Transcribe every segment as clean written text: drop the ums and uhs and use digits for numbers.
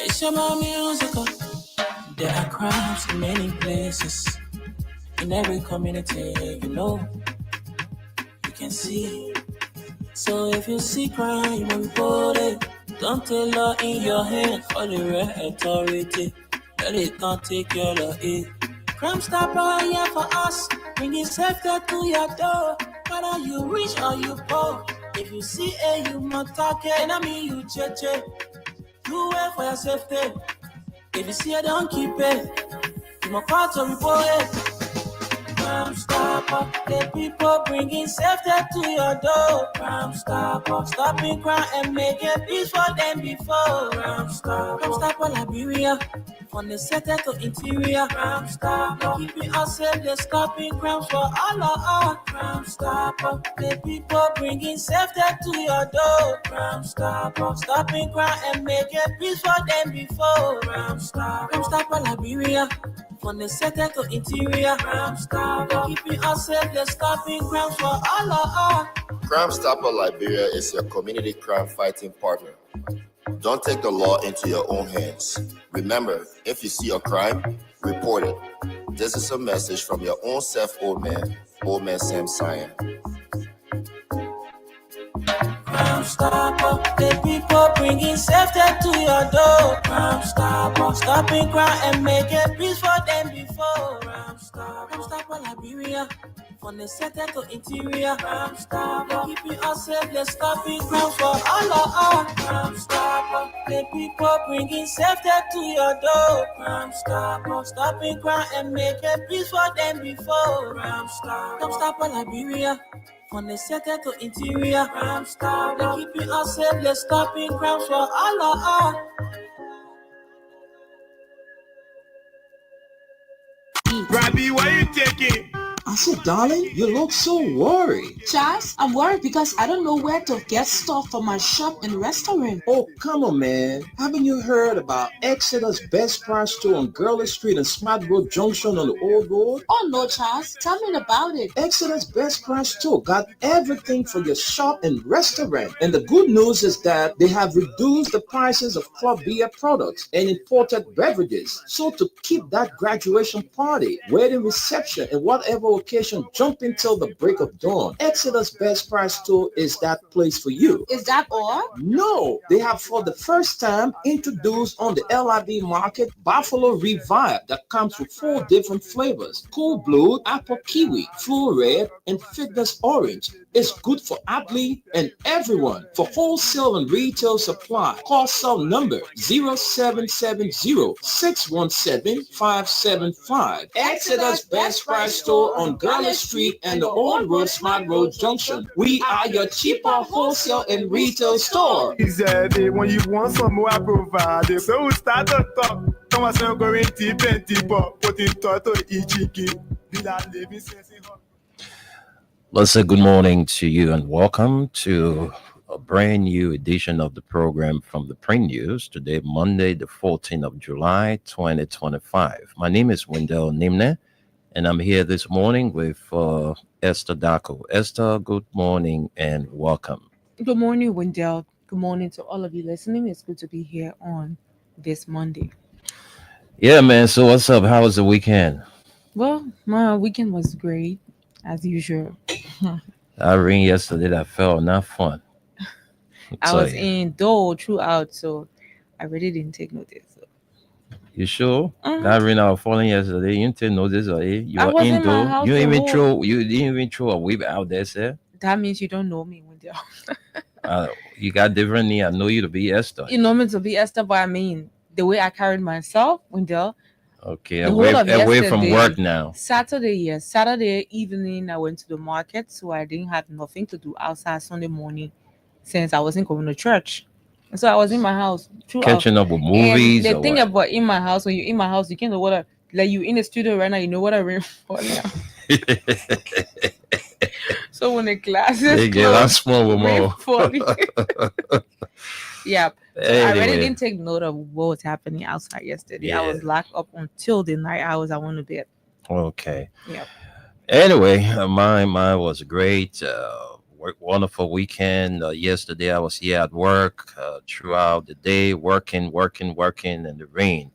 It's about musical. There are crimes in many places, in every community, you can see. So if you see crime, you will report it. Don't take law in your hand for the real authority. That it can't take your law in. Crime Stopper here for us, bringing safety to your door. Whether you rich or you poor, if you see a human target, enemy you check. You wait for your safety. If you see it, don't keep it. You must call to report it. Crime Stopper, the people bringing safety to your door. Crime Stopper, stopping crime and making peace for them before. Crime Stopper, Liberia, from the center to interior. Crime Stopper, keeping us safe, they're stopping crimes for all of us. Crime Stopper, the people bringing safety to your door. Crime Stopper, stopping crime and making peace for them before. Crime Stopper, Liberia, from the center to interior. Crime Stopper, keeping us safe, they're stopping crimes for all of us. Crime Stopper Liberia is your community crime fighting partner. Don't take the law into your own hands. Remember, if you see a crime, report it. This is a message from your own self, Old Man Sam Cyan. Crime Stopper, the people bringing safety to your door. Crime Stopper, stopping crime and making peace for them before. Crime Stopper, Liberia, from the center to interior. Crime Stopper, keeping us safe, they're stopping crime for all of us. Crime Stopper, the people bringing safety to your door. Crime Stopper, stopping crime and making peace for them before. Crime Stopper, Liberia, from the center to interior. Crime Stopper, keeping us safe, they're stopping crimes for all of us. Robbie, why you taking? I said, darling, you look so worried. Charles, I'm worried because I don't know where to get stuff for my shop and restaurant. Oh, come on, man. Haven't you heard about Exeter's Best Price Store on Gurley Street and Smart Road Junction on the Old Road? Oh, no, Charles. Tell me about it. Exeter's Best Price Store got everything for your shop and restaurant. And the good news is that they have reduced the prices of club beer products and imported beverages. So to keep that graduation party, wedding reception, and whatever occasion jumping till the break of dawn, Exeter's Best Price Store is that place for you. Is that all? No, they have for the first time introduced on the LIV market Buffalo Revive that comes with 4 different flavors: Cool Blue, Apple Kiwi, Flu Red, and Fitness Orange. It's good for athlete and everyone. For wholesale and retail supply, call cell number 0770-617-575. Exeter's Best Price Store on Gurley Street and the Old Road Smart Road Junction. We are your cheaper wholesale and retail store. When you want some more, I provide. So we start to talk. Thomas going deep and deeper. Put in toto ichiki. Let's say good morning to you and welcome to a brand new edition of the program from the Print News. Today, Monday, the 14th of July, 2025. My name is Wendell Nimne, and I'm here this morning with Esther Dako. Esther, good morning and welcome. Good morning, Wendell. Good morning to all of you listening. It's good to be here on this Monday. Yeah, man. So what's up? How was the weekend? Well, my weekend was great, as usual. I ring yesterday that felt not fun. I was indoor throughout, so I really didn't take notice. So. You sure? That ring out falling yesterday. You didn't take notice of it. You I were was in my indoor. house You the didn't whole- even throw a whip out there, sir. That means you don't know me, Wendell. You got different name. I know you to be Esther. You know me to be Esther, but I mean the way I carried myself, Wendell. Okay, The whole of away from yesterday, work now. Saturday evening, I went to the market, so I didn't have nothing to do outside Sunday morning since I wasn't going to church. So I was in my house throughout. Catching up with movies. And the or thing what? about in my house, when you're in my house, you can't know what like you in the studio right now, you know what I rain for now. So when the classes They get a small more. rain for me. Yeah. So I really Anyway, didn't take note of what was happening outside yesterday. I yeah. was locked up until the night hours. I went to bed. Okay. Yeah. Anyway, mine was great. Wonderful weekend. Yesterday I was here at work throughout the day, working in the rain.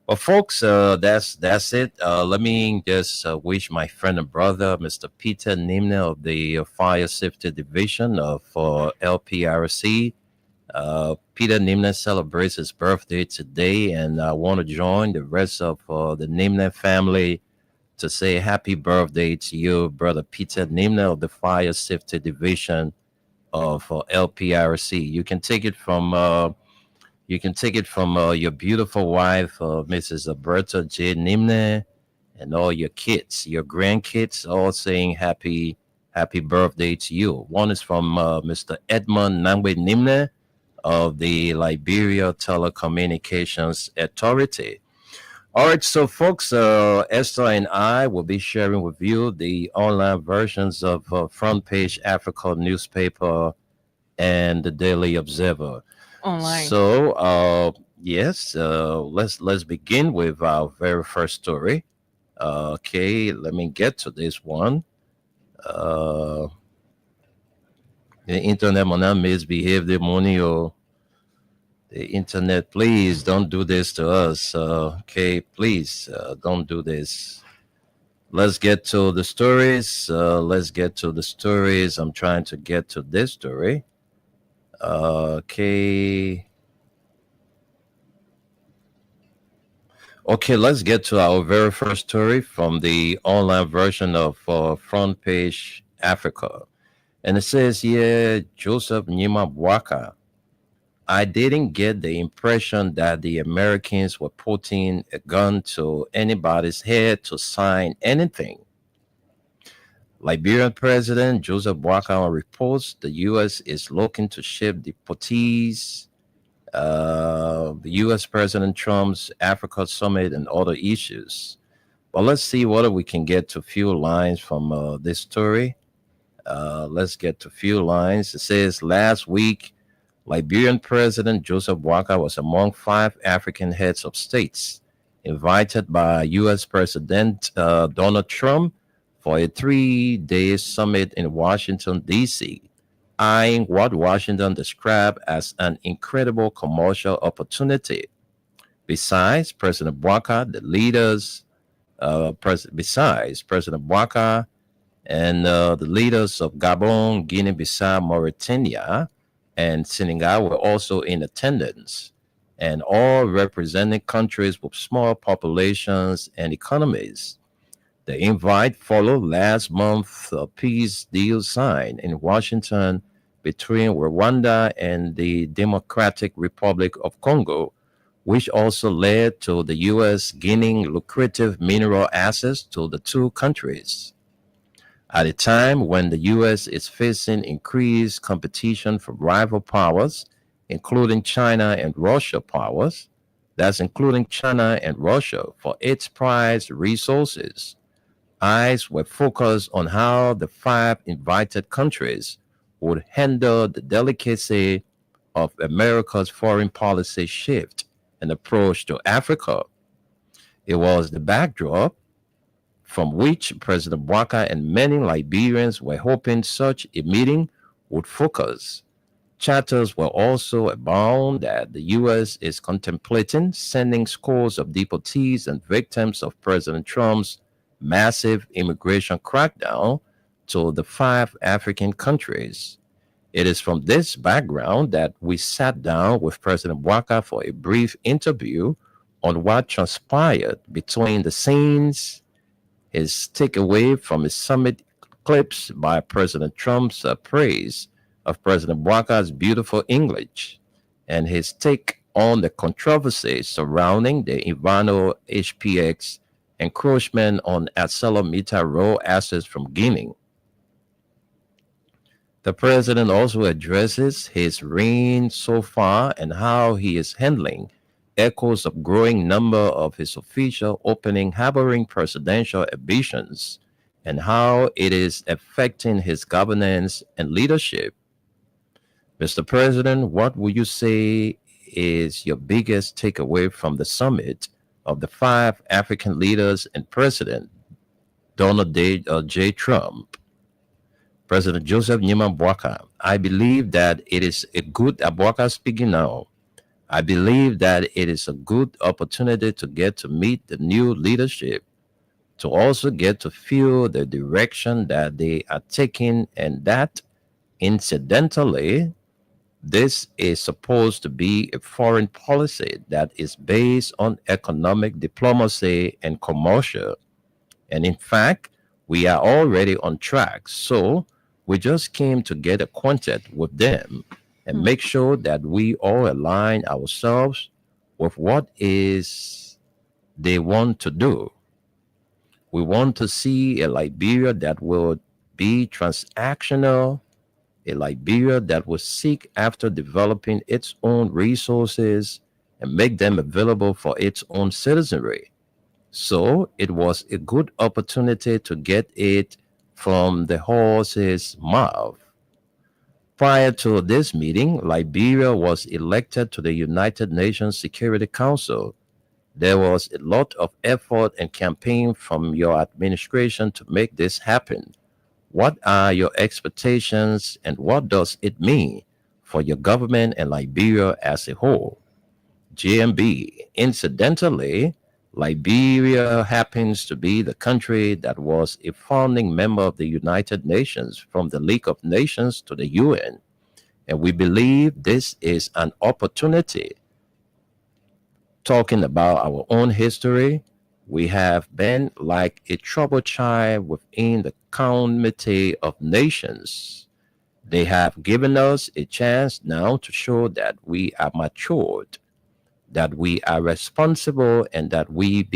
Well, folks, that's it. Let me just wish my friend and brother, Mr. Peter Nimne of the Fire Safety Division of LPRC. Peter Nimne celebrates his birthday today, and I want to join the rest of the Nimne family to say happy birthday to you, brother Peter Nimne of the Fire Safety Division of LPRC. You can take it from your beautiful wife, Mrs. Alberta J. Nimne, and all your kids, your grandkids, all saying happy birthday to you. One is from Mr. Edmund Nangwe Nimne of the Liberia Telecommunications Authority. All right, so folks, Esther and I will be sharing with you the online versions of Front Page Africa newspaper and the Daily Observer. Online. So, yes, let's begin with our very first story. Okay, let me get to this one. The internet will not misbehave the money or the internet. Please don't do this to us. Okay, please don't do this. Let's get to the stories. I'm trying to get to this story. Okay. Okay, let's get to our very first story from the online version of Front Page Africa. And it says here, Joseph Nyima Bwaka. I didn't get the impression that the Americans were putting a gun to anybody's head to sign anything. Liberian President Joseph Boakai reports the U.S. is looking to ship deportees, the U.S. President Trump's Africa summit, and other issues. But let's see whether we can get to a few lines from this story. Let's get to a few lines. It says, last week, Liberian President Joseph Boakai was among 5 African heads of states invited by U.S. President Donald Trump for a 3-day summit in Washington, D.C., eyeing what Washington described as an incredible commercial opportunity. Besides President Boakai, besides President Boakai and the leaders of Gabon, Guinea-Bissau, Mauritania, and Senegal were also in attendance, and all representing countries with small populations and economies. The invite followed last month's peace deal signed in Washington between Rwanda and the Democratic Republic of Congo, which also led to the U.S. gaining lucrative mineral assets to the two countries. At a time when the U.S. is facing increased competition from rival powers, including China and Russia powers, that's including China and Russia, for its prized resources, eyes were focused on how the 5 invited countries would handle the delicacy of America's foreign policy shift and approach to Africa. It was the backdrop from which President Boakai and many Liberians were hoping such a meeting would focus. Chatters were also abound that the U.S. is contemplating sending scores of deportees and victims of President Trump's massive immigration crackdown to the 5 African countries. It is from this background that we sat down with President Boakai for a brief interview on what transpired between the scenes, his takeaway from his summit clips by President Trump's praise of President Boakai's beautiful English, and his take on the controversy surrounding the Ivano HPX encroachment on ArcelorMittal raw assets from Guinea. The president also addresses his reign so far and how he is handling echoes of growing number of his official opening harboring presidential ambitions and how it is affecting his governance and leadership. Mr. President, what would you say is your biggest takeaway from the summit of the 5 African leaders and President J. Trump? President Joseph Nyeman Boaka, I believe that it is a good, Boaka speaking now, I believe that it is a good opportunity to get to meet the new leadership, to also get to feel the direction that they are taking, and that incidentally, this is supposed to be a foreign policy that is based on economic diplomacy and commercial. And in fact, we are already on track. So we just came to get acquainted with them and make sure that we all align ourselves with what is they want to do. We want to see a Liberia that will be transactional, a Liberia that will seek after developing its own resources and make them available for its own citizenry. So it was a good opportunity to get it from the horse's mouth. Prior to this meeting, Liberia was elected to the United Nations Security Council. There was a lot of effort and campaign from your administration to make this happen. What are your expectations and what does it mean for your government and Liberia as a whole? GMB, incidentally, Liberia happens to be the country that was a founding member of the United Nations from the League of Nations to the UN. And we believe this is an opportunity. Talking about our own history, we have been like a troubled child within the community of nations. They have given us a chance now to show that we are matured, that we are responsible, and that we will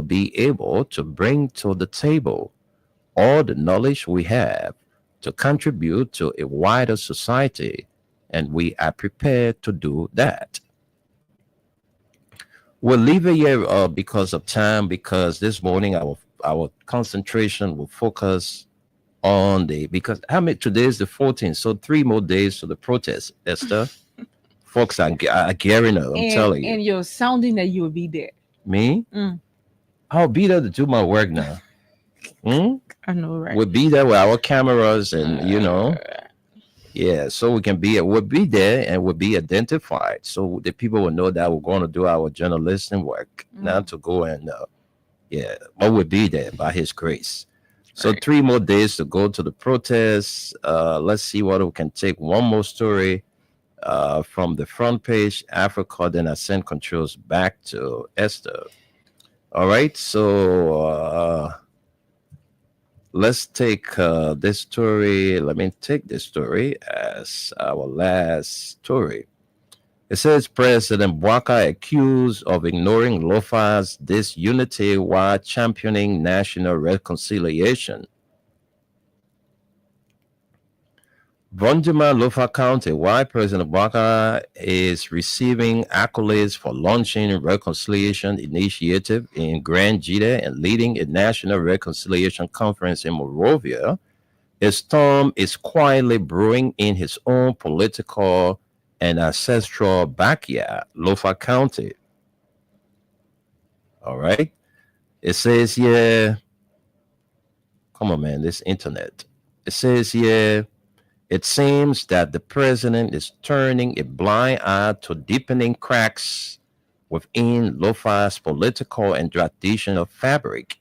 be able to bring to the table all the knowledge we have to contribute to a wider society, and we are prepared to do that. We'll leave it here because of time, because this morning our concentration will focus on because today is the 14th, so 3 more days to the protest, Esther. Folks are gearing up, I'm telling you. And you're sounding that you will be there. Me? I'll be there to do my work now. I know, right? We'll be there with our cameras and, yeah, so we'll be there and we'll be identified. So the people will know that we're going to do our journalistic work, not to go and, but we'll be there by His grace. So 3 more days to go to the protest. Let's see what we can take. One more story from the front page, Africa, then I send controls back to Esther. All right, so let's take this story. Let me take this story as our last story. It says President Boaka accused of ignoring Lofa's disunity while championing national reconciliation. Vonjima, Lofa County, why President Boaka is receiving accolades for launching a reconciliation initiative in Grand Jide and leading a national reconciliation conference in Monrovia, a storm is quietly brewing in his own political and ancestral backyard, Lofa County. All right. It says here, come on, man, this internet. It says here, it seems that the president is turning a blind eye to deepening cracks within Lofa's political and traditional fabric,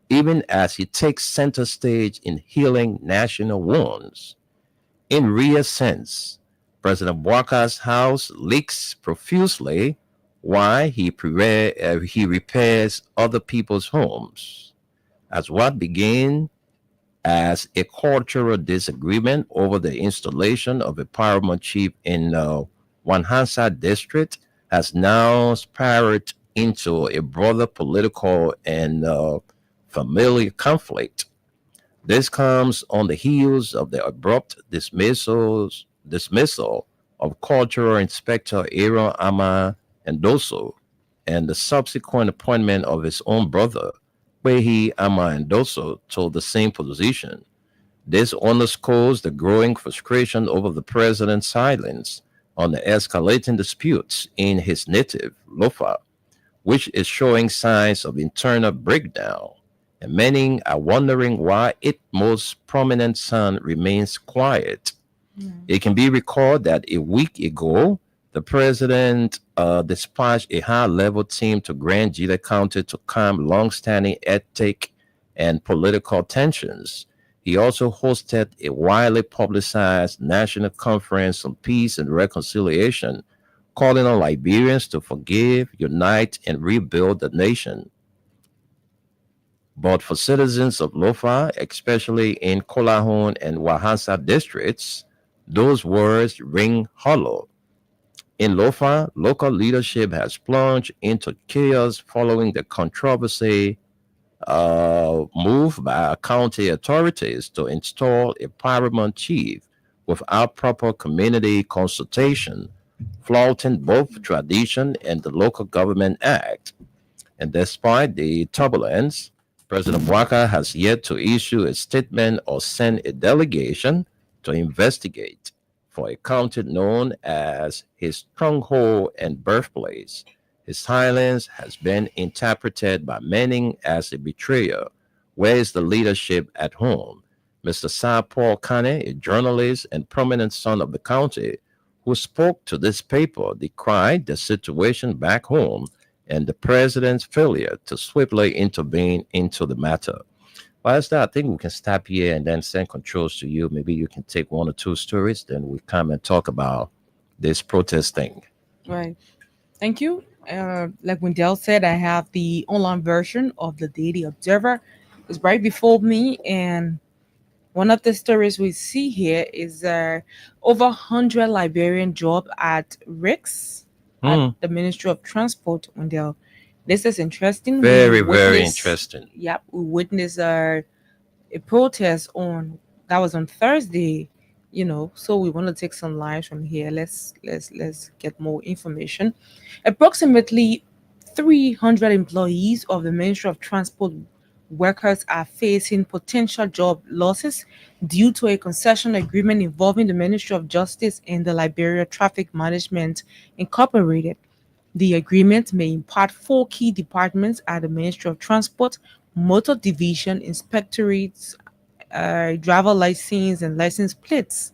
even as he takes center stage in healing national wounds. In real sense, President Boaka's house leaks profusely while he repairs other people's homes. As what began as a cultural disagreement over the installation of a paramount chief in Wanhansa district has now spiraled into a broader political and familial conflict. This comes on the heels of the abrupt dismissal of cultural inspector Aaron Ama Endoso and the subsequent appointment of his own brother, Wehi Ama Endoso, to the same position. This underscores the growing frustration over the president's silence on the escalating disputes in his native Lofa, which is showing signs of internal breakdown. And many are wondering why its most prominent son remains quiet. It can be recalled that a week ago, the president dispatched a high level team to Grand Gila County to calm long-standing ethnic and political tensions. He also hosted a widely publicized national conference on peace and reconciliation, calling on Liberians to forgive, unite, and rebuild the nation. But for citizens of Lofa, especially in Kolahon and Wahasa districts, those words ring hollow. In Lofa, local leadership has plunged into chaos following the controversy move by county authorities to install a paramount chief without proper community consultation, flouting both tradition and the Local Government Act. And despite the turbulence, President Waka has yet to issue a statement or send a delegation to investigate for a county known as his stronghold and birthplace. His silence has been interpreted by many as a betrayal. Where is the leadership at home? Mr. Sir Paul Kane, a journalist and prominent son of the county, who spoke to this paper, decried the situation back home and the president's failure to swiftly intervene into the matter. Well, that's that. I think we can stop here and then send controls to you. Maybe you can take one or two stories, then we come and talk about this protest thing. Right. Thank you. Like Wendell said, I have the online version of the Daily Observer. It's right before me, and one of the stories we see here is over 100 Liberian job at RICS Hmm. at the Ministry of Transport. Wendell, this is interesting. Very, very interesting. Yep, we witnessed a protest that was on Thursday. So we want to take some lines from here. Let's get more information. Approximately 300 employees of the Ministry of Transport workers are facing potential job losses due to a concession agreement involving the Ministry of Justice and the Liberia Traffic Management Incorporated. The agreement may impart 4 key departments at the Ministry of Transport: Motor Division, Inspectorates, driver license, and license plates.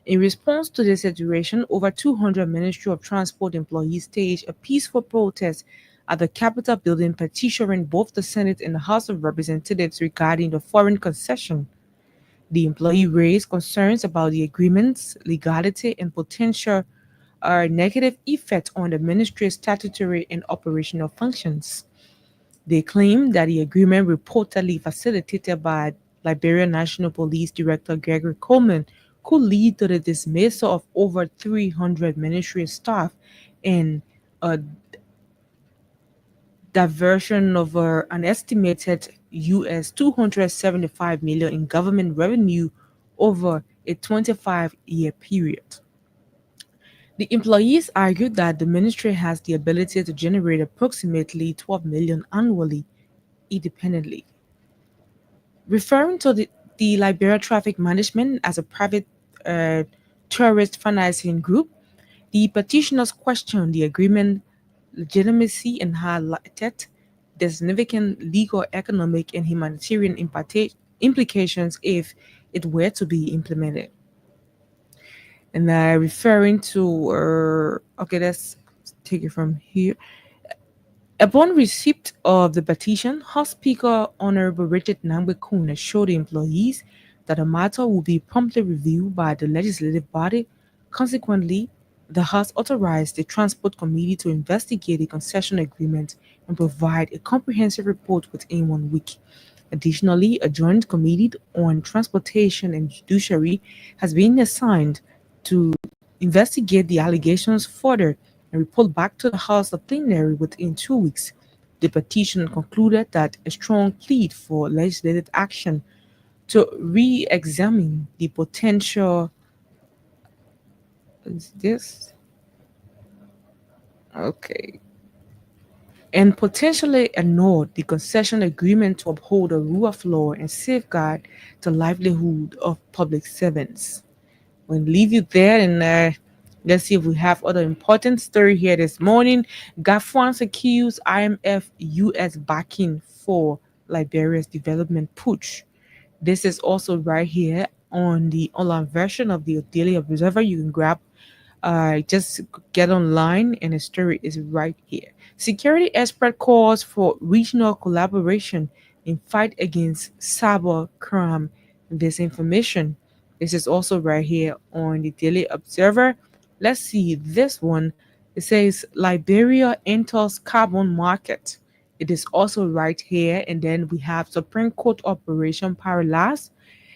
In response to the situation, over 200 Ministry of Transport employees staged a peaceful protest at the Capitol building, petitioning both the Senate and the House of Representatives regarding the foreign concession. The employee raised concerns about the agreement's legality and potential negative effect on the ministry's statutory and operational functions. They claim that the agreement, reportedly facilitated by Liberia National Police Director Gregory Coleman, could lead to the dismissal of over 300 ministry staff and a diversion of an estimated US 275 million in government revenue over a 25-year period. The employees argued that the ministry has the ability to generate approximately 12 million annually independently. Referring to the Liberia Traffic Management as a private tourist financing group, the petitioners questioned the agreement legitimacy and highlighted the significant legal, economic, and humanitarian implications if it were to be implemented. And referring to, okay, let's take it from here. Upon receipt of the petition, House Speaker Honorable Richard Nangbe-Kun assured the employees that the matter will be promptly reviewed by the legislative body. Consequently, the House authorized the Transport Committee to investigate the concession agreement and provide a comprehensive report within 1 week. Additionally, a joint committee on transportation and judiciary has been assigned to investigate the allegations further and report back to the House of Plenary within 2 weeks. The petition concluded that a strong plea for legislative action to re-examine the potential. Is this? Okay. and potentially ignored the concession agreement to uphold the rule of law and safeguard the livelihood of public servants. We'll leave you there and let's see if we have other important story here this morning. Gafwan secures IMF US backing for Liberia's development push. This is also right here on the online version of the Daily Observer. You can grab, just get online, and the story is right here. Security expert calls for regional collaboration in fight against cyber crime and disinformation. This is also right here on the Daily Observer. Let's see this one. It says Liberia enters carbon market. It is also right here. And then we have Supreme Court Operation Parallax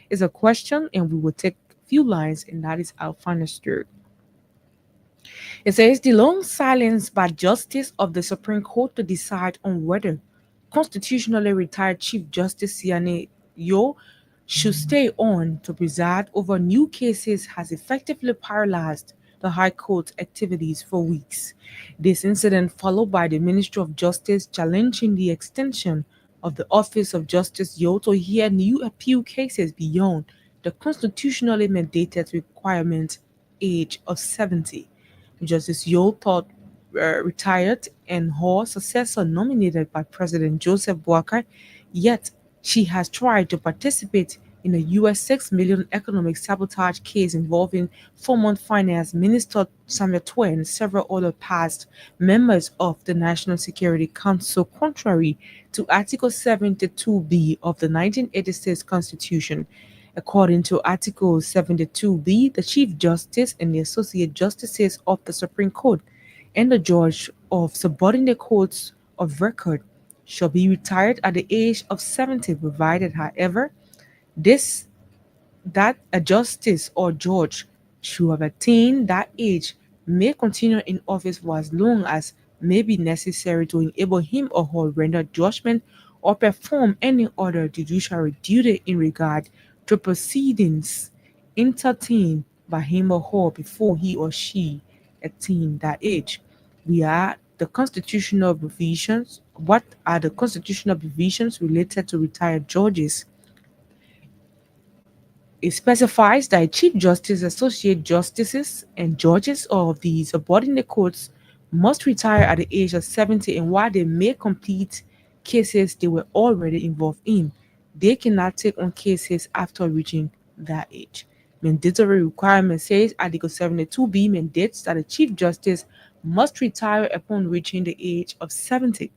is a question, and we will take a few lines, and that is our final story. It says the long silence by Justice of the Supreme Court to decide on whether constitutionally retired Chief Justice Siane Yo should stay on to preside over new cases has effectively paralyzed the High Court's activities for weeks. This incident followed by the Ministry of Justice challenging the extension of the Office of Justice Yo to hear new appeal cases beyond the constitutionally mandated requirement age of 70. Justice Yo thought retired and her successor nominated by President Joseph Boakai, yet she has tried to participate in a US $6 million economic sabotage case involving former Finance Minister Samuel Twe and several other past members of the National Security Council, contrary to Article 72B of the 1986 Constitution. According to Article 72B, the Chief Justice and the Associate Justices of the Supreme Court and the judge of subordinate courts of record shall be retired at the age of 70, provided, however, that a justice or judge should have attained that age may continue in office for as long as may be necessary to enable him or her render judgment or perform any other judiciary duty in regard to proceedings entertained by him or her before he or she attain that age. We are the constitutional provisions. What are the constitutional provisions related to retired judges? It specifies that Chief Justice, Associate Justices, and judges of the subordinate courts must retire at the age of 70, and while they may complete cases they were already involved in, they cannot take on cases after reaching that age. Mandatory requirement says Article 72B mandates that a Chief Justice must retire upon reaching the age of 70.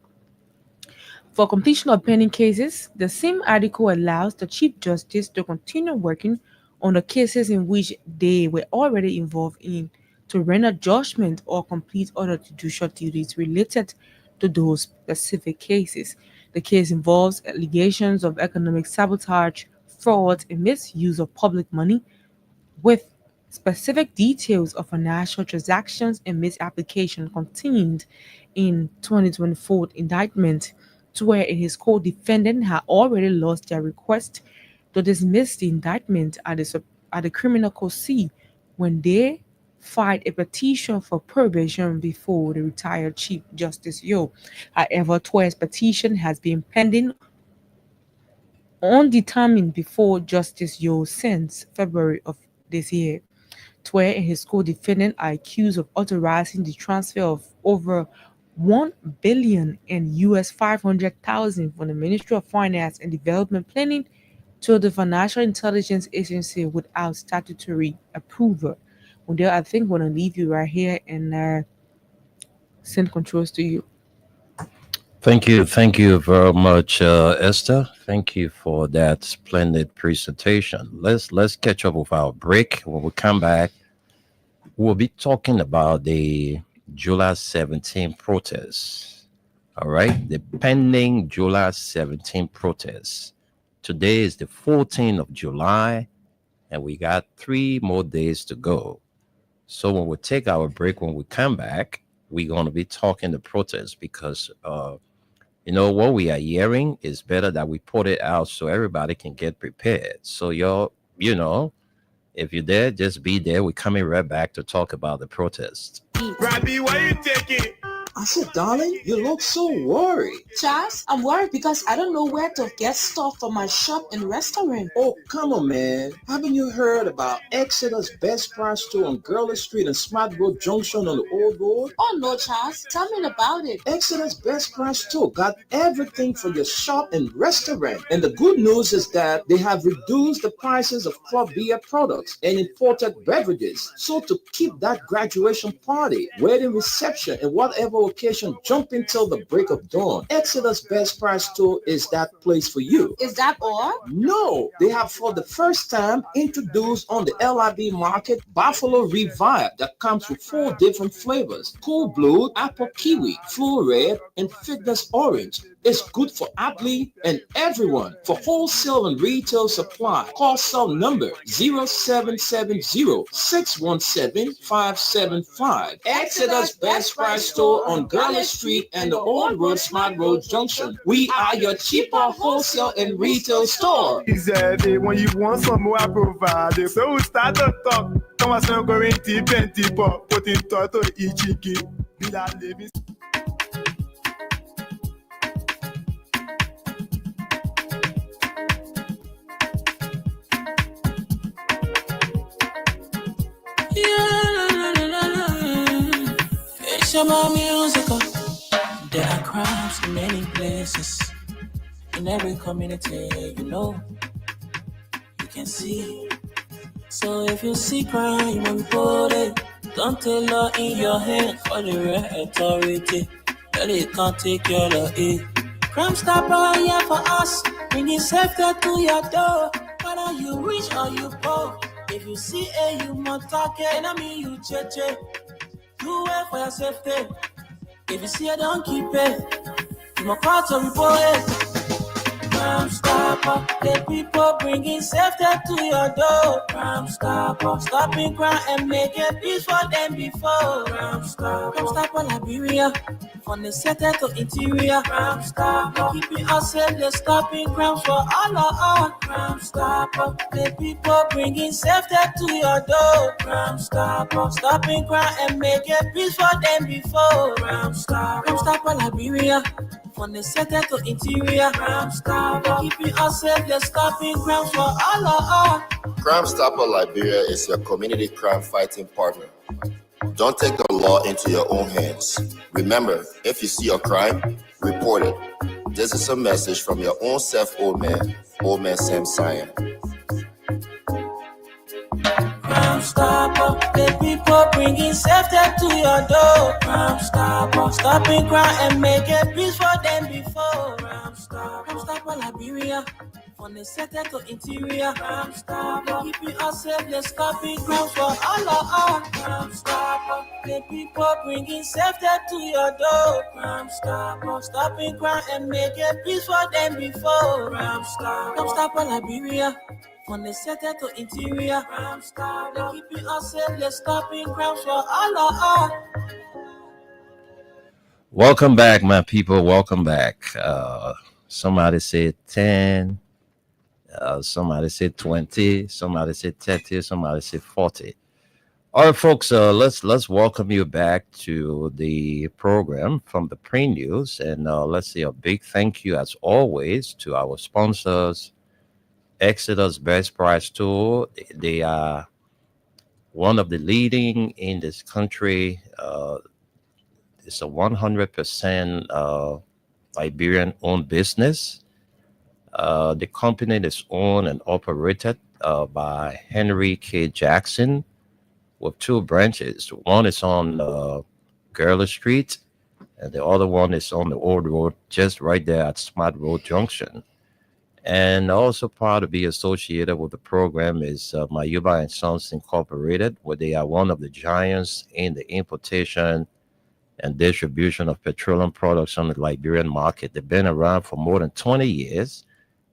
For completion of pending cases, the same article allows the Chief Justice to continue working on the cases in which they were already involved in to render judgment or complete other judicial duties related to those specific cases. The case involves allegations of economic sabotage, fraud, and misuse of public money, with specific details of financial transactions and misapplication contained in 2024 indictment, to where his co-defendant had already lost their request to dismiss the indictment at the criminal court C when they filed a petition for probation before the retired Chief Justice Yo. However, Twe's petition has been pending undetermined before Justice Yo since February of this year. Twe and his co-defendant are accused of authorizing the transfer of over $1 billion and US $500,000 from the Ministry of Finance and Development Planning to the Financial Intelligence Agency without statutory approval. Well, I think I'm going to leave you right here and send controls to you. Thank you very much, Esther. Thank you for that splendid presentation. Let's catch up with our break. When we come back, we'll be talking about the July 17 protests. All right, the pending July 17 protests. Today is the 14th of July, and we got 3 more days to go. So when we take our break, when we come back, we're going to be talking the protests because what we are hearing is better that we put it out so everybody can get prepared. So if you're there, just be there. We're coming right back to talk about the protests. Robbie, why you take it? I said, darling, you look so worried. Charles, I'm worried because I don't know where to get stuff for my shop and restaurant. Oh, come on, man. Haven't you heard about Exeter's Best Price Store on Gurley Street and Smart Road Junction on the Old Road? Oh no, Charles, tell me about it. Exeter's Best Price Store got everything for your shop and restaurant. And the good news is that they have reduced the prices of club beer products and imported beverages. So to keep that graduation party, wedding reception, and whatever occasion jumping till the break of dawn, Exeter's Best Price Store is that place for you. Is that all? No, they have for the first time introduced on the LIB market Buffalo Revive that comes with 4 different flavors: Cool Blue, Apple Kiwi, Flu Red, and Fitness Orange. It's good for athlete and everyone. For wholesale and retail supply, call cell number 0770-617-575. Exeter's Best Price Store on Gurley Street and the Old Road Smart Road Junction. We are your cheaper wholesale and retail store. Easy, when you want some more, I provide. So we start to talk. Come on, so going deep and deeper. Put in thought to each key. Be that living. It's about musical. There are crimes in many places. In every community, you can see. So if you see crime, report it. Don't take law in your hand for the real authority. That it can't take your law in. Crime Stopper here for us. Bringing safety to your door. Whether you rich or you poor. If you see a human talking, I mean you cheche. You wait for your safety. If you see it, don't keep it. You must call to report it. Crime Stopper, the people bringing safety to your door. Crime Stopper, stopping crime and making peace for them before. Crime Stopper, Liberia, from the center to interior. Crime Stopper, keeping us safe, they're stopping crimes for all of us. Crime Stopper, the people bringing safety to your door. Crime Stopper, stopping crime and making peace for them before. Crime Stopper, Liberia, from the center to interior. Crime Stopper, keeping us safe, they're stopping crimes for all of us. Crime Stopper Liberia is your community crime fighting partner. Don't take the law into your own hands. Remember, if you see a crime, report it. This is a message from your own self, Old Man Sam Cyan. Crime Stopper, the people bringing safety to your door. Crime Stopper, stopping crime and making peace for them before. Crime Stopper, Liberia, from the center to interior. Crime Stopper, keeping us safe, they're stopping crimes for all of us. Crime Stopper, the people bringing safety to your door. Crime Stopper, stopping crime and making peace for them before. Crime Stopper, Liberia, from the center to interior. Crime Stopper, keeping us safe, they're stopping crimes for all of us. Welcome back, my people. Welcome back. Somebody said 10. Somebody said 20. Somebody said 30. Somebody said 40. All right, folks. Let's welcome you back to the program from the Pre-News, and let's say a big thank you, as always, to our sponsors, Exeter's Best Price Store. They are one of the leading in this country. It's a 100% Liberian-owned business. The company is owned and operated by Henry K. Jackson, with 2 branches. One is on Gurley Street, and the other one is on the Old Road, just right there at Smart Road Junction. And also proud to be associated with the program is Mayuba and Sons Incorporated, where they are one of the giants in the importation and distribution of petroleum products on the Liberian market. They've been around for more than 20 years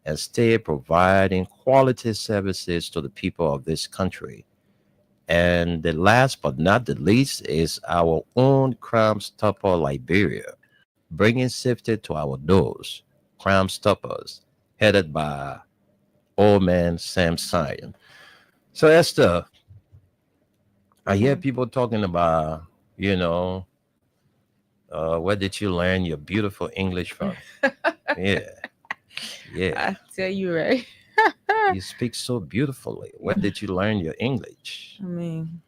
and stay providing quality services to the people of this country. And the last but not the least is our own Crime Stopper Liberia, bringing safety to our doors. Crime Stoppers, headed by Old Man Sam Cyan. So Esther, I hear people talking about, Where did you learn your beautiful English from? Yeah, yeah. I tell you, right? You speak so beautifully. Where did you learn your English? I mean,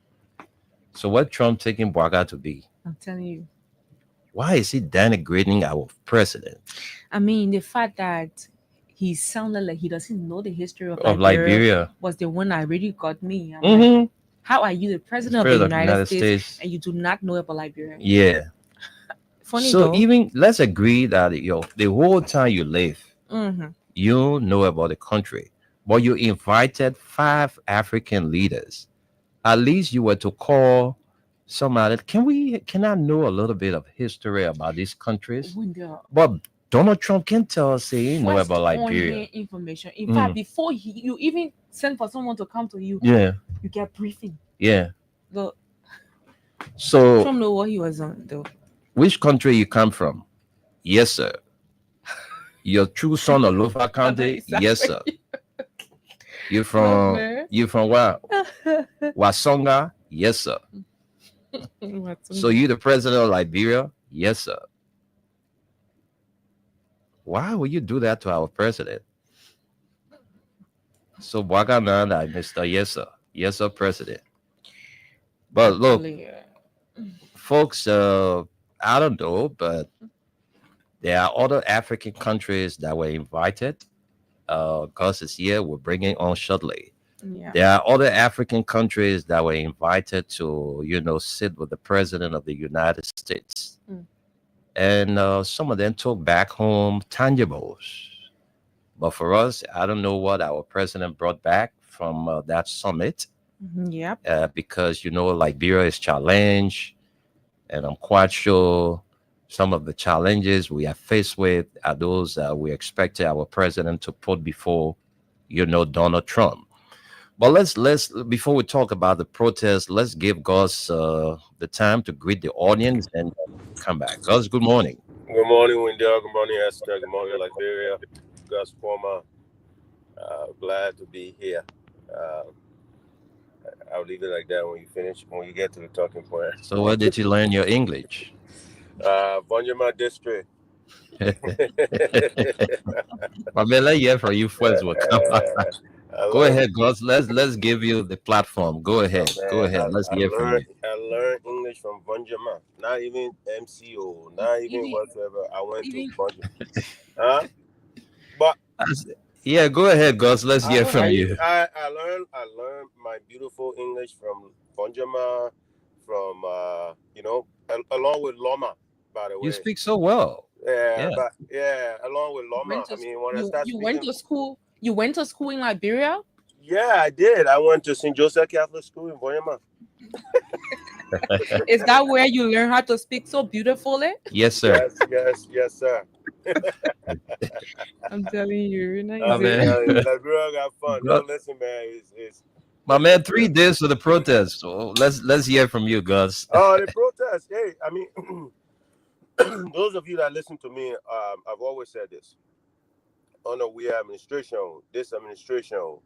So, what Trump taking Boaga to be? I'm telling you. Why is he denigrating our president I mean, the fact that he sounded like he doesn't know the history of of Liberia Liberia? was the one that really got me. I'm like, Mm-hmm. how are you the president of the President of the United United States States. and you do not know about Liberia? Yeah. Funny So though. even let's agree that the whole time you live, Mm-hmm. you know about the country, but you invited 5 African leaders. At least you were to call somebody. Can I know a little bit of history about these countries? When the But Donald Trump can tell us he know first about on Liberia. hand information. In Mm. fact, before you even send for someone to come to you, Yeah, you get briefing. yeah. The So Trump know what he was on though. which country you come from? Yes, sir. Your true son of Lofa County? Yes, sir. You from man. where? Wasonga? Yes, sir. So you the president of Liberia? Yes, sir. Why would you do that to our president? So Wagananda, Mr. Yes, sir. Yes, sir, president. But look, folks, I don't know, but there are other African countries that were invited. Gus is here. We're bringing on shortly. yeah. There are other African countries that were invited to, sit with the president of the United States. Mm. And some of them took back home tangibles. But for us, I don't know what our president brought back from that summit. Yep. Because, Liberia is challenged. And I'm quite sure some of the challenges we are faced with are those we expected our president to put before, Donald Trump. But let's before we talk about the protest, let's give Gus the time to greet the audience and come back. Gus, good morning. Good morning, Wendell. Good morning, Esther. Good morning, Liberia. Gus Former. Glad to be here. I'll leave it like that when you get to the talking point. So where did you learn your English? Bonjama District. But let's hear from you first. Go ahead, Gus. Let's give you the platform. Go ahead. Go ahead. Let's hear from you. I learned English from Bonjama. Not even MCO. Not even whatsoever. I went to Bonjama. Huh? But yeah, go ahead, Gus. Let's hear from you. I learned my beautiful English from Bonjama, from along with Loma, by the way. You speak so well. Yeah. Along with Loma. You went to school. You went to school in Liberia? Yeah, I did. I went to St. Joseph Catholic School in Bonjama. Is that where you learn how to speak so beautifully? Yes, sir. Yes, sir. I'm telling you, Liberia got fun. No, listen, man, it's my man, 3 days for the protest. So let's hear from you, Gus. Oh, the protest. Hey, I mean, those of you that listen to me, I've always said this. Under this administration,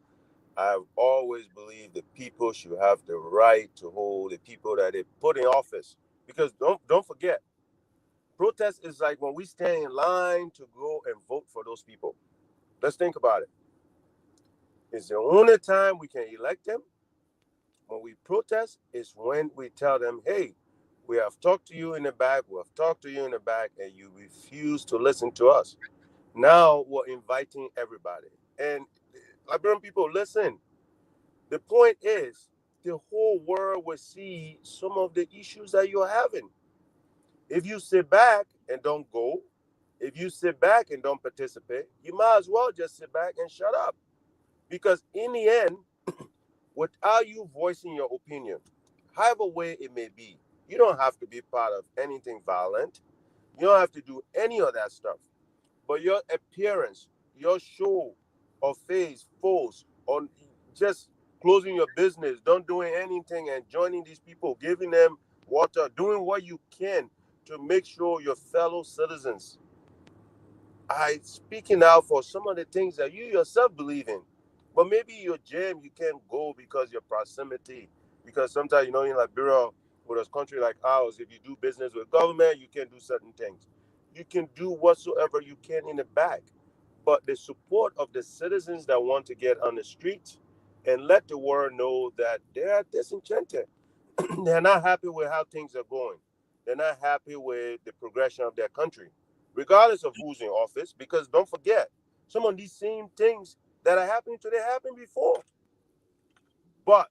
I've always believed that people should have the right to hold the people that they put in office. Because don't forget, protest is like when we stand in line to go and vote for those people. Let's think about it. It's the only time we can elect them. When we protest is when we tell them, hey, we have talked to you in the back, and you refuse to listen to us. Now we're inviting everybody. And Liberian people, listen. The point is, the whole world will see some of the issues that you're having. If you sit back and don't go, if you sit back and don't participate, you might as well just sit back and shut up. Because in the end, without you voicing your opinion, however way it may be, you don't have to be part of anything violent. You don't have to do any of that stuff. But your appearance, your show of face, pose, on just closing your business, don't doing anything and joining these people, giving them water, doing what you can to make sure your fellow citizens are speaking out for some of the things that you yourself believe in. But maybe your gym, you can't go because your proximity. Because sometimes, in Liberia, with a country like ours, if you do business with government, you can do certain things. You can do whatsoever you can in the back. But the support of the citizens that want to get on the street and let the world know that they are disenchanted. They're not happy with how things are going. They're not happy with the progression of their country, regardless of who's in office. Because don't forget, some of these same things that are happening today happened before. But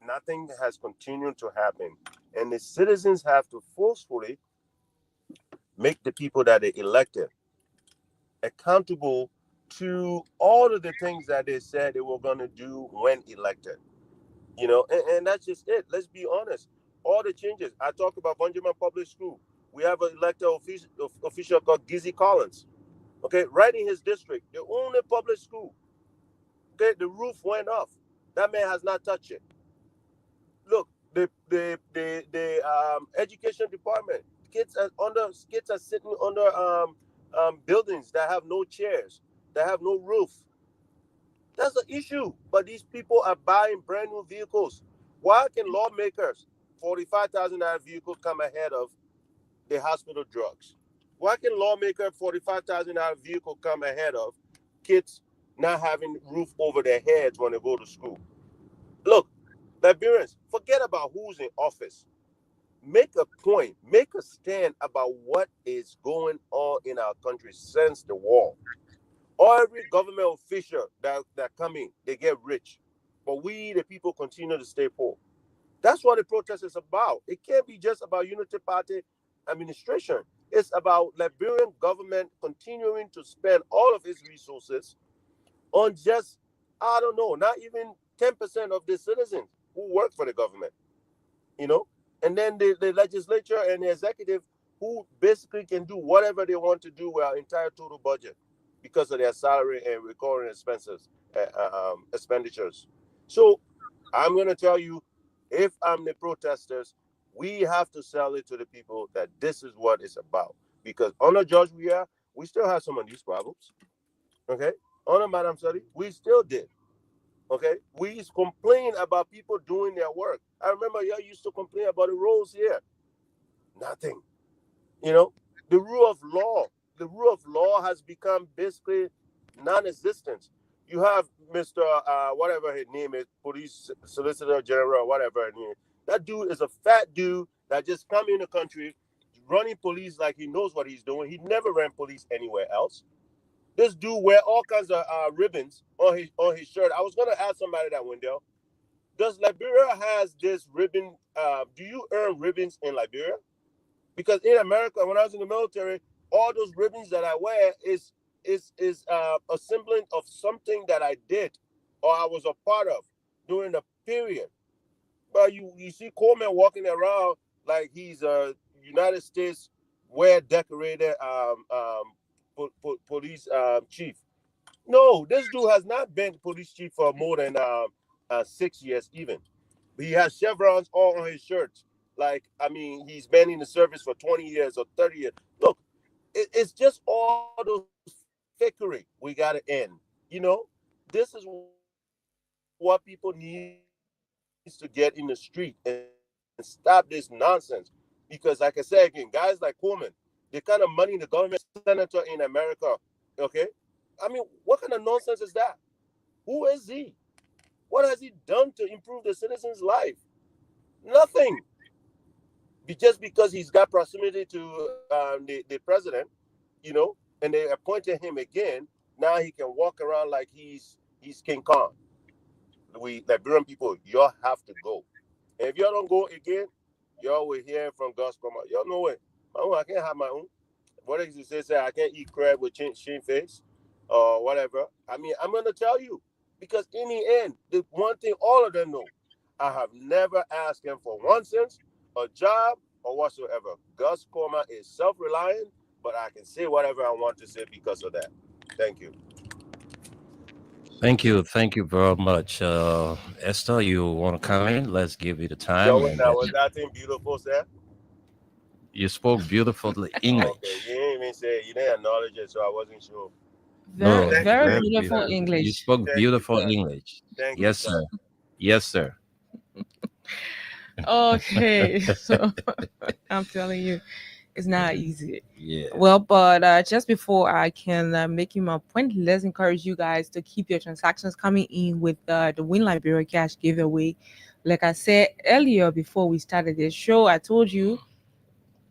nothing has continued to happen. And the citizens have to forcefully make the people that they elected accountable to all of the things that they said they were going to do when elected. And that's just it. Let's be honest. All the changes. I talk about Benjamin Public School. We have an elected official called Gizzy Collins. Okay, right in his district, the only public school. Okay, the roof went off. That man has not touched it. Look, the education department. Kids are sitting under buildings that have no chairs, that have no roof. That's the issue. But these people are buying brand new vehicles. Why can lawmakers, $45,000 vehicle come ahead of the hospital drugs? Why can lawmaker $45,000 vehicle come ahead of kids not having roof over their heads when they go to school? Look, Liberians, forget about who's in office. Make a point, make a stand about what is going on in our country since the war. Every government official that come in, they get rich. But we, the people, continue to stay poor. That's what the protest is about. It can't be just about Unity Party administration. It's about Liberian government continuing to spend all of its resources on just, I don't know, not even 10% of the citizens who work for the government. And then the legislature and the executive who basically can do whatever they want to do with our entire total budget because of their salary and recurring expenditures. So I'm going to tell you, if I'm the protesters, we have to sell it to the people that this is what it's about. Because under George Weah, we still have some of these problems. Okay? Under Madam Sadi, we still did. Okay? We used to complain about people doing their work. I remember y'all used to complain about the roads here. Nothing. The rule of law has become basically non-existent. You have Mr. Whatever his name is, Police Solicitor General, or whatever his name is. That dude is a fat dude that just come in the country running police like he knows what he's doing. He never ran police anywhere else. This dude wear all kinds of ribbons on his shirt. I was gonna ask somebody that, Wendell, does Liberia has this ribbon? Do you earn ribbons in Liberia? Because in America, when I was in the military, all those ribbons that I wear is a semblance of something that I did or I was a part of during the period. But you see Coleman walking around like he's a United States well-decorated police chief. No, this dude has not been police chief for more than 6 years even. He has chevrons all on his shirts. He's been in the service for 20 years or 30 years. Look, it's just all those fakery we got to end. This is what people need to get in the street and stop this nonsense. Because like I said again, guys like Coleman, the kind of money the government senator in America, okay? What kind of nonsense is that? Who is he? What has he done to improve the citizen's life? Nothing. Just because he's got proximity to the president, and they appointed him again, now he can walk around like he's King Kong. We Liberian people, y'all have to go. And if y'all don't go again, y'all will hear from God's command. Y'all know it. My own, I can't have my own. What does he say? I can't eat crab with sheen face or whatever. I'm going to tell you. Because in the end, the one thing all of them know, I have never asked him for 1 cent, a job, or whatsoever. Gus Koma is self-reliant, but I can say whatever I want to say because of that. Thank you. Thank you very much. Esther, you want to come in? Let's give you the time. Was that thing beautiful, sir? You spoke beautifully English. Okay, you didn't even say, you didn't acknowledge it, so I wasn't sure. Very beautiful English. You spoke beautiful English. Thank you, sir. Yes, sir. Okay, so I'm telling you, it's not easy. Yeah. Well, but just before I can make you my point, let's encourage you guys to keep your transactions coming in with the Win Liberia Cash giveaway. Like I said earlier before we started this show, I told you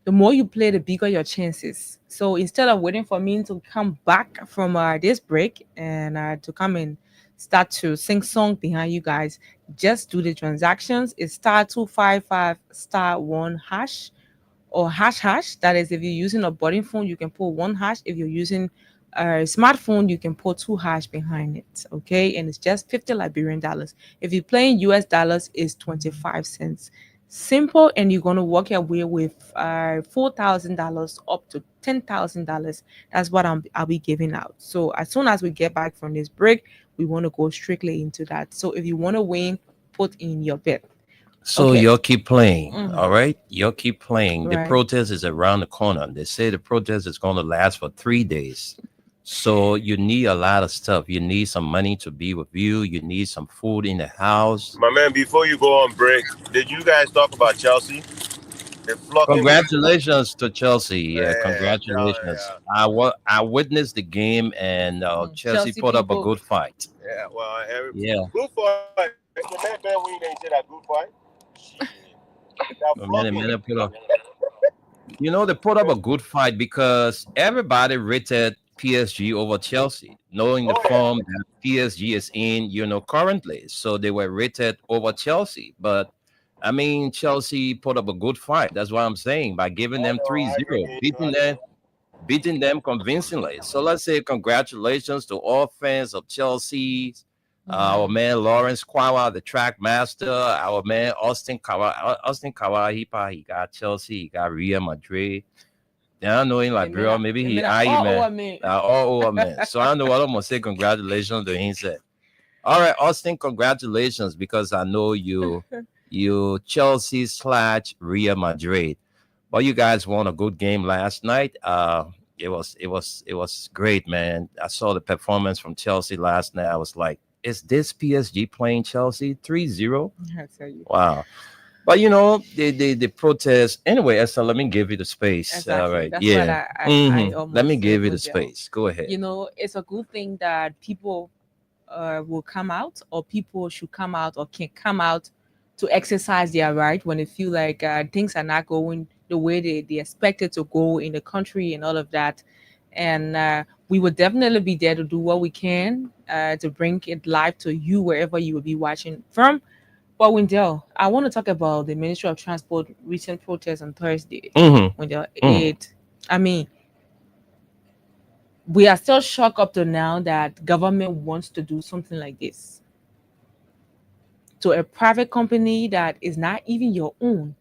the more you play, the bigger your chances. So instead of waiting for me to come back from this break and to come and start to sing song behind you guys, just do the transactions. It's *255 *1# or ##. That is, if you're using a button phone, you can put one hash. If you're using a smartphone, you can put two hash behind it. Okay, and it's just 50 Liberian dollars. If you're playing US dollars, it's 25 cents. Simple, and you're gonna walk your way with $4,000 up to $10,000. That's what I'll be giving out. So as soon as we get back from this break, we want to go strictly into that. So if you want to win, put in your bet. So Okay. you'll keep playing, Mhm. all right? You'll keep playing. The Right. protest is around the corner. They say the protest is going to last for 3 days. So you need a lot of stuff. You need some money to be with you. You need some food in the house. My man, before you go on break, did you guys talk about Chelsea? They're flocking. Congratulations to Chelsea. Yeah, Yeah, congratulations. yeah. I witnessed the game, and Chelsea Chelsea put up a people. good fight. Yeah, well, Yeah. good fight. If the man better win, they say that good fight. Shit. They're flocking. They put up a good fight because everybody rated PSG over Chelsea, knowing the form that PSG is in, currently. So they were rated over Chelsea. But I mean, Chelsea put up a good fight. That's what I'm saying, by giving them 3-0, beating them convincingly. So let's say congratulations to all fans of Chelsea. Our man Lawrence Kwawa, the track master. Our man Austin Kawa, he got Chelsea, he got Real Madrid. Then I know in Liberia, maybe he man. All over, man. So I know what I'm gonna say. Congratulations to him. Said, all right, Austin, congratulations, because I know you Chelsea / Real Madrid. But you guys won a good game last night. It was great, man. I saw the performance from Chelsea last night. I was like, is this PSG playing Chelsea 3-0? I tell you. Wow. But the protest anyway. Esther, let me give you the space. Exactly. All right. That's Yeah. what I almost let me said give you the was there. space. Go ahead. It's a good thing that people will come out, or people should come out, or can come out to exercise their right when they feel like things are not going the way they expect it to go in the country and all of that. And we will definitely be there to do what we can to bring it live to you wherever you will be watching from. But Wendell, I want to talk about the Ministry of Transport recent protest on Thursday. Wendell, I mean, we are still shocked up to now that government wants to do something like this to a private company that is not even your own.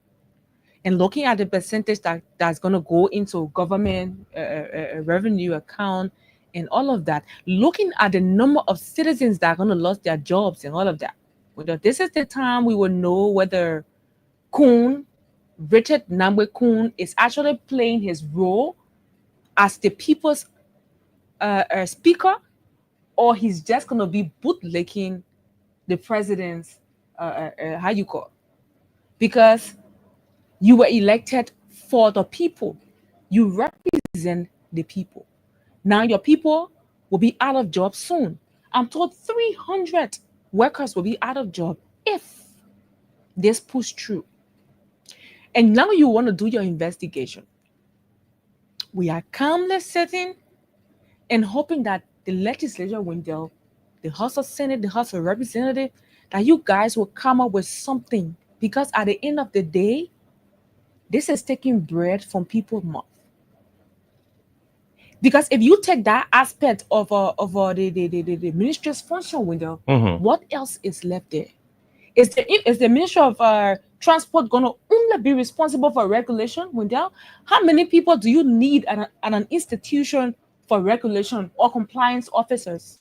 And looking at the percentage that's going to go into government revenue account and all of that, looking at the number of citizens that are going to lose their jobs and all of that, this is the time we will know whether Richard Nambwe Kuhn is actually playing his role as the people's speaker, or he's just going to be bootlicking the president's how you call it? Because you were elected for the people. You represent the people. Now your people will be out of job soon. I'm told 300 workers will be out of job if this push through. And now you want to do your investigation. We are calmly sitting and hoping that the legislature, Wendell, the House of Senate, the House of Representatives, that you guys will come up with something. Because at the end of the day, this is taking bread from people's mouth. Because if you take that aspect of the ministry's function, Wendell, what else is left there? Is the Ministry of Transport going to only be responsible for regulation, Wendell? How many people do you need at an institution for regulation or compliance officers?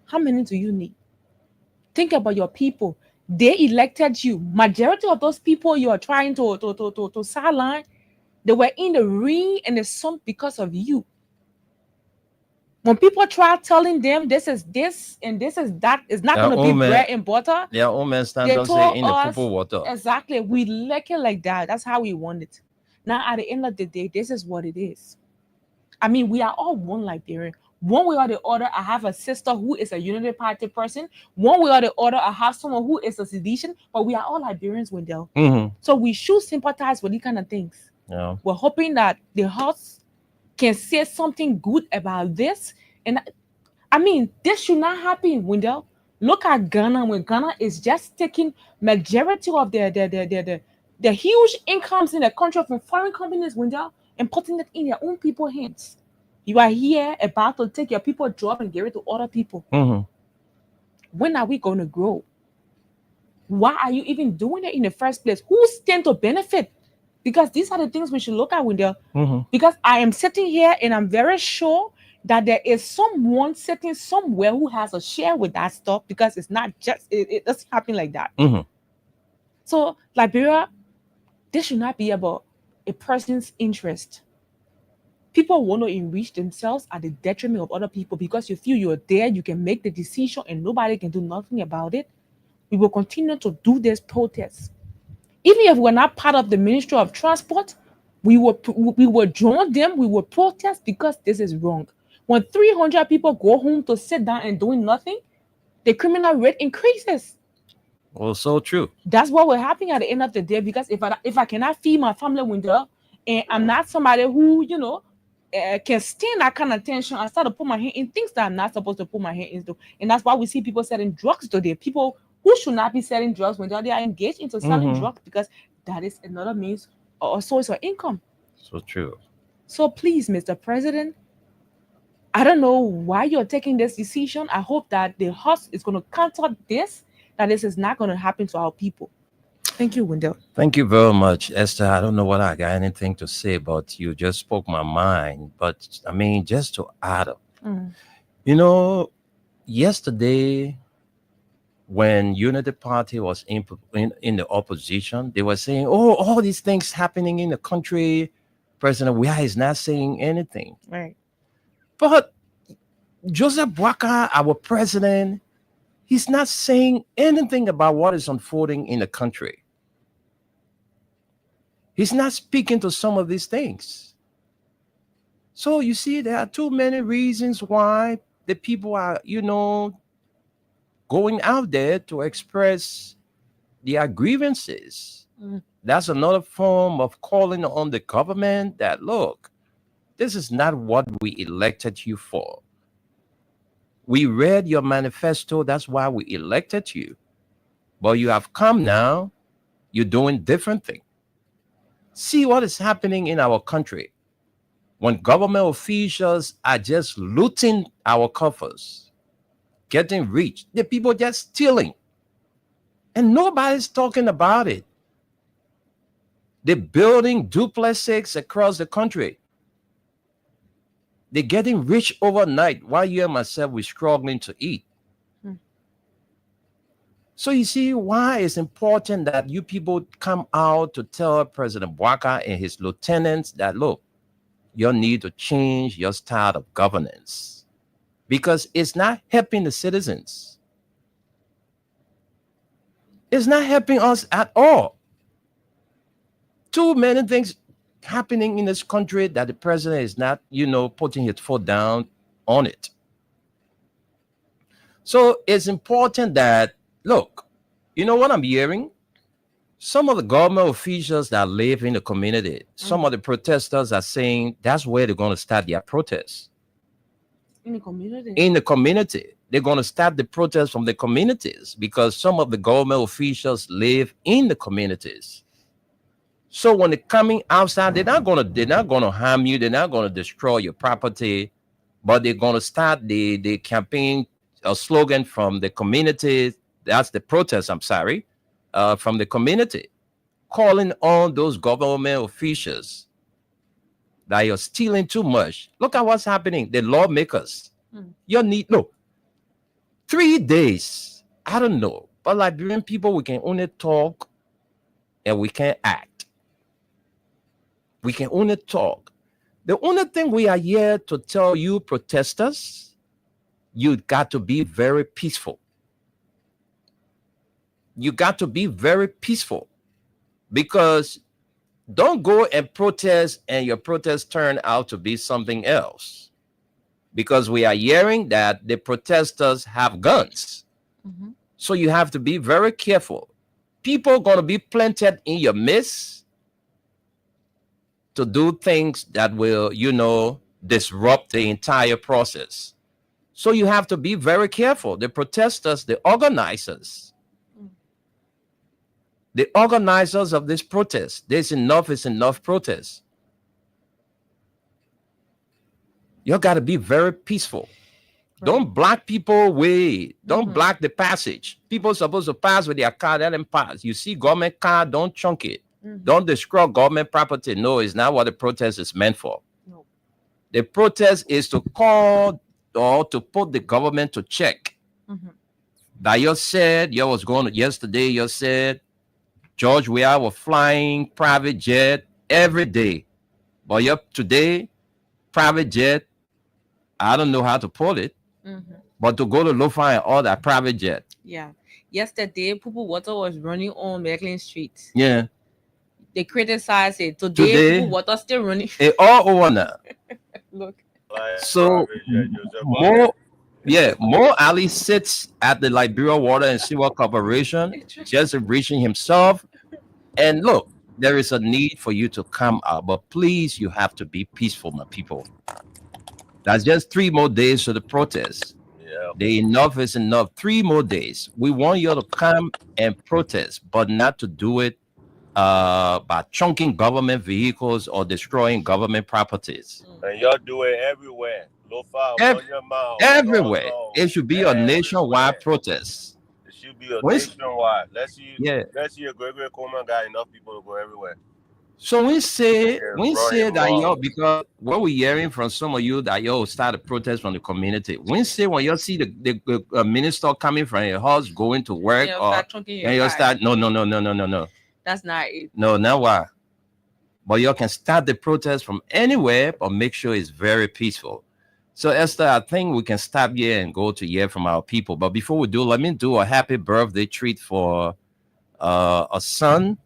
How many do you need? Think about your people. They elected you. Majority of those people you are trying to sideline, they were in the ring and the sun because of you. When people try telling them this is this and this is that, it's not Their going to be own man, bread and butter. their own man stand They and say told in the us purple water. exactly, we like it like that. That's how we want it. Now, at the end of the day, this is what it is. I mean, we are all one Liberian. One way or the other, I have a sister who is a Unity Party person. One way or the other, I have someone who is a sedition. But we are all Liberians, Wendell. Mm-hmm. So we should sympathize with these kind of things. Yeah. We're hoping that the House can say something good about this. And I mean, this should not happen, Wendell. Look at Ghana, when Ghana is just taking majority of the huge incomes in the country from foreign companies, Wendell, and putting it in their own people's hands. You are here about to take your people's job and give it to other people. Mm-hmm. When are we going to grow? Why are you even doing it in the first place? Who stand to benefit? Because these are the things we should look at, Wendell. Mm-hmm. Because I am sitting here and I'm very sure that there is someone sitting somewhere who has a share with that stuff, because it's not just, it doesn't happen like that. Mm-hmm. So, Liberia, this should not be about a person's interest. People want to enrich themselves at the detriment of other people because you feel you're there, you can make the decision, and nobody can do nothing about it. We will continue to do this protest. Even if we're not part of the Ministry of Transport, we will join them, we will protest, because this is wrong. When 300 people go home to sit down and doing nothing, the criminal rate increases. Well, so true. That's what will happen at the end of the day, because if I cannot feed my family window, and I'm not somebody who, can stand that kind of tension, I start to put my hand in things that I'm not supposed to put my hand into. And that's why we see people selling drugs today. People who should not be selling drugs when they are engaged into selling drugs, because that is another means or source of income. So true. So please, Mr. President, I don't know why you're taking this decision. I hope that the House is going to counter this, that this is not going to happen to our people. Thank you, Wendell. Thank you very much, Esther. I don't know what I got anything to say, but you just spoke my mind. But I mean, just to add up, yesterday when Unity Party was in the opposition, they were saying, "Oh, all these things happening in the country, President Weah is not saying anything." Right. But Joseph Boakai, our president, he's not saying anything about what is unfolding in the country. He's not speaking to some of these things. So you see, there are too many reasons why the people are, going out there to express their grievances. That's another form of calling on the government that, look, this is not what we elected you for. We read your manifesto, that's why we elected you. But you have come now, you're doing different things. See what is happening in our country. When government officials are just looting our coffers, getting rich, the people just stealing. And nobody's talking about it. They're building duplexes across the country. They're getting rich overnight while you and myself, we're struggling to eat. So you see why it's important that you people come out to tell President Boakai and his lieutenants that, look, you need to change your style of governance, because it's not helping the citizens. It's not helping us at all. Too many things happening in this country that the president is not, putting his foot down on it. So it's important that, look, you know what I'm hearing? Some of the government officials that live in the community, some of the protesters are saying that's where they're going to start their protests. In the community? In the community. They're going to start the protests from the communities, because some of the government officials live in the communities. So when they're coming outside, they're not going to harm you. They're not going to destroy your property, but they're going to start the campaign, a slogan from the community. That's the protest, from the community, calling on those government officials that you're stealing too much. Look at what's happening. The lawmakers, 3 days. I don't know, but Liberian people, we can only talk and we can't act. We can only talk. The only thing we are here to tell you, protesters, you got to be very peaceful. You got to be very peaceful, because don't go and protest and your protest turn out to be something else, because we are hearing that the protesters have guns. Mhm. So you have to be very careful. People going to be planted in your midst to do things that will, disrupt the entire process. So you have to be very careful. The protesters, the organizers of this protest, there's enough is enough protest. You got to be very peaceful. Don't block people way. Don't block the passage. People supposed to pass with their car, let them pass. You see government car, don't chunk it. Don't destroy government property. No, it's not what the protest is meant for. No. The protest is to call or to put the government to check. That you said, you was going yesterday, you said, George, we are flying private jet every day. But today, private jet, I don't know how to put it, but to go to Lofa and all that private jet. Yeah. Yesterday, Pupu Water was running on Macklin Street. Yeah. They criticized it. Today Pupu Water still running. It all over now. Look. So Mo Ali sits at the Liberia Water and Sewer Corporation, just reaching himself. And look, there is a need for you to come out, but please, you have to be peaceful, my people. That's just 3 more days to the protest. Yeah. The enough is enough. 3 more days. We want you to come and protest, but not to do it by chunking government vehicles or destroying government properties. And y'all do it everywhere. Everywhere. It should be a nationwide protest. It should be a nationwide. Let's see a Gregory Coleman got enough people to go everywhere. So we say that y'all, because what we're hearing from some of you that y'all start a protest from the community. When y'all see the minister coming from your house going to work, and you start no. That's not it. No, not why. But y'all can start the protest from anywhere, but make sure it's very peaceful. So Esther, I think we can stop here and go to hear from our people. But before we do, let me do a happy birthday treat for a son.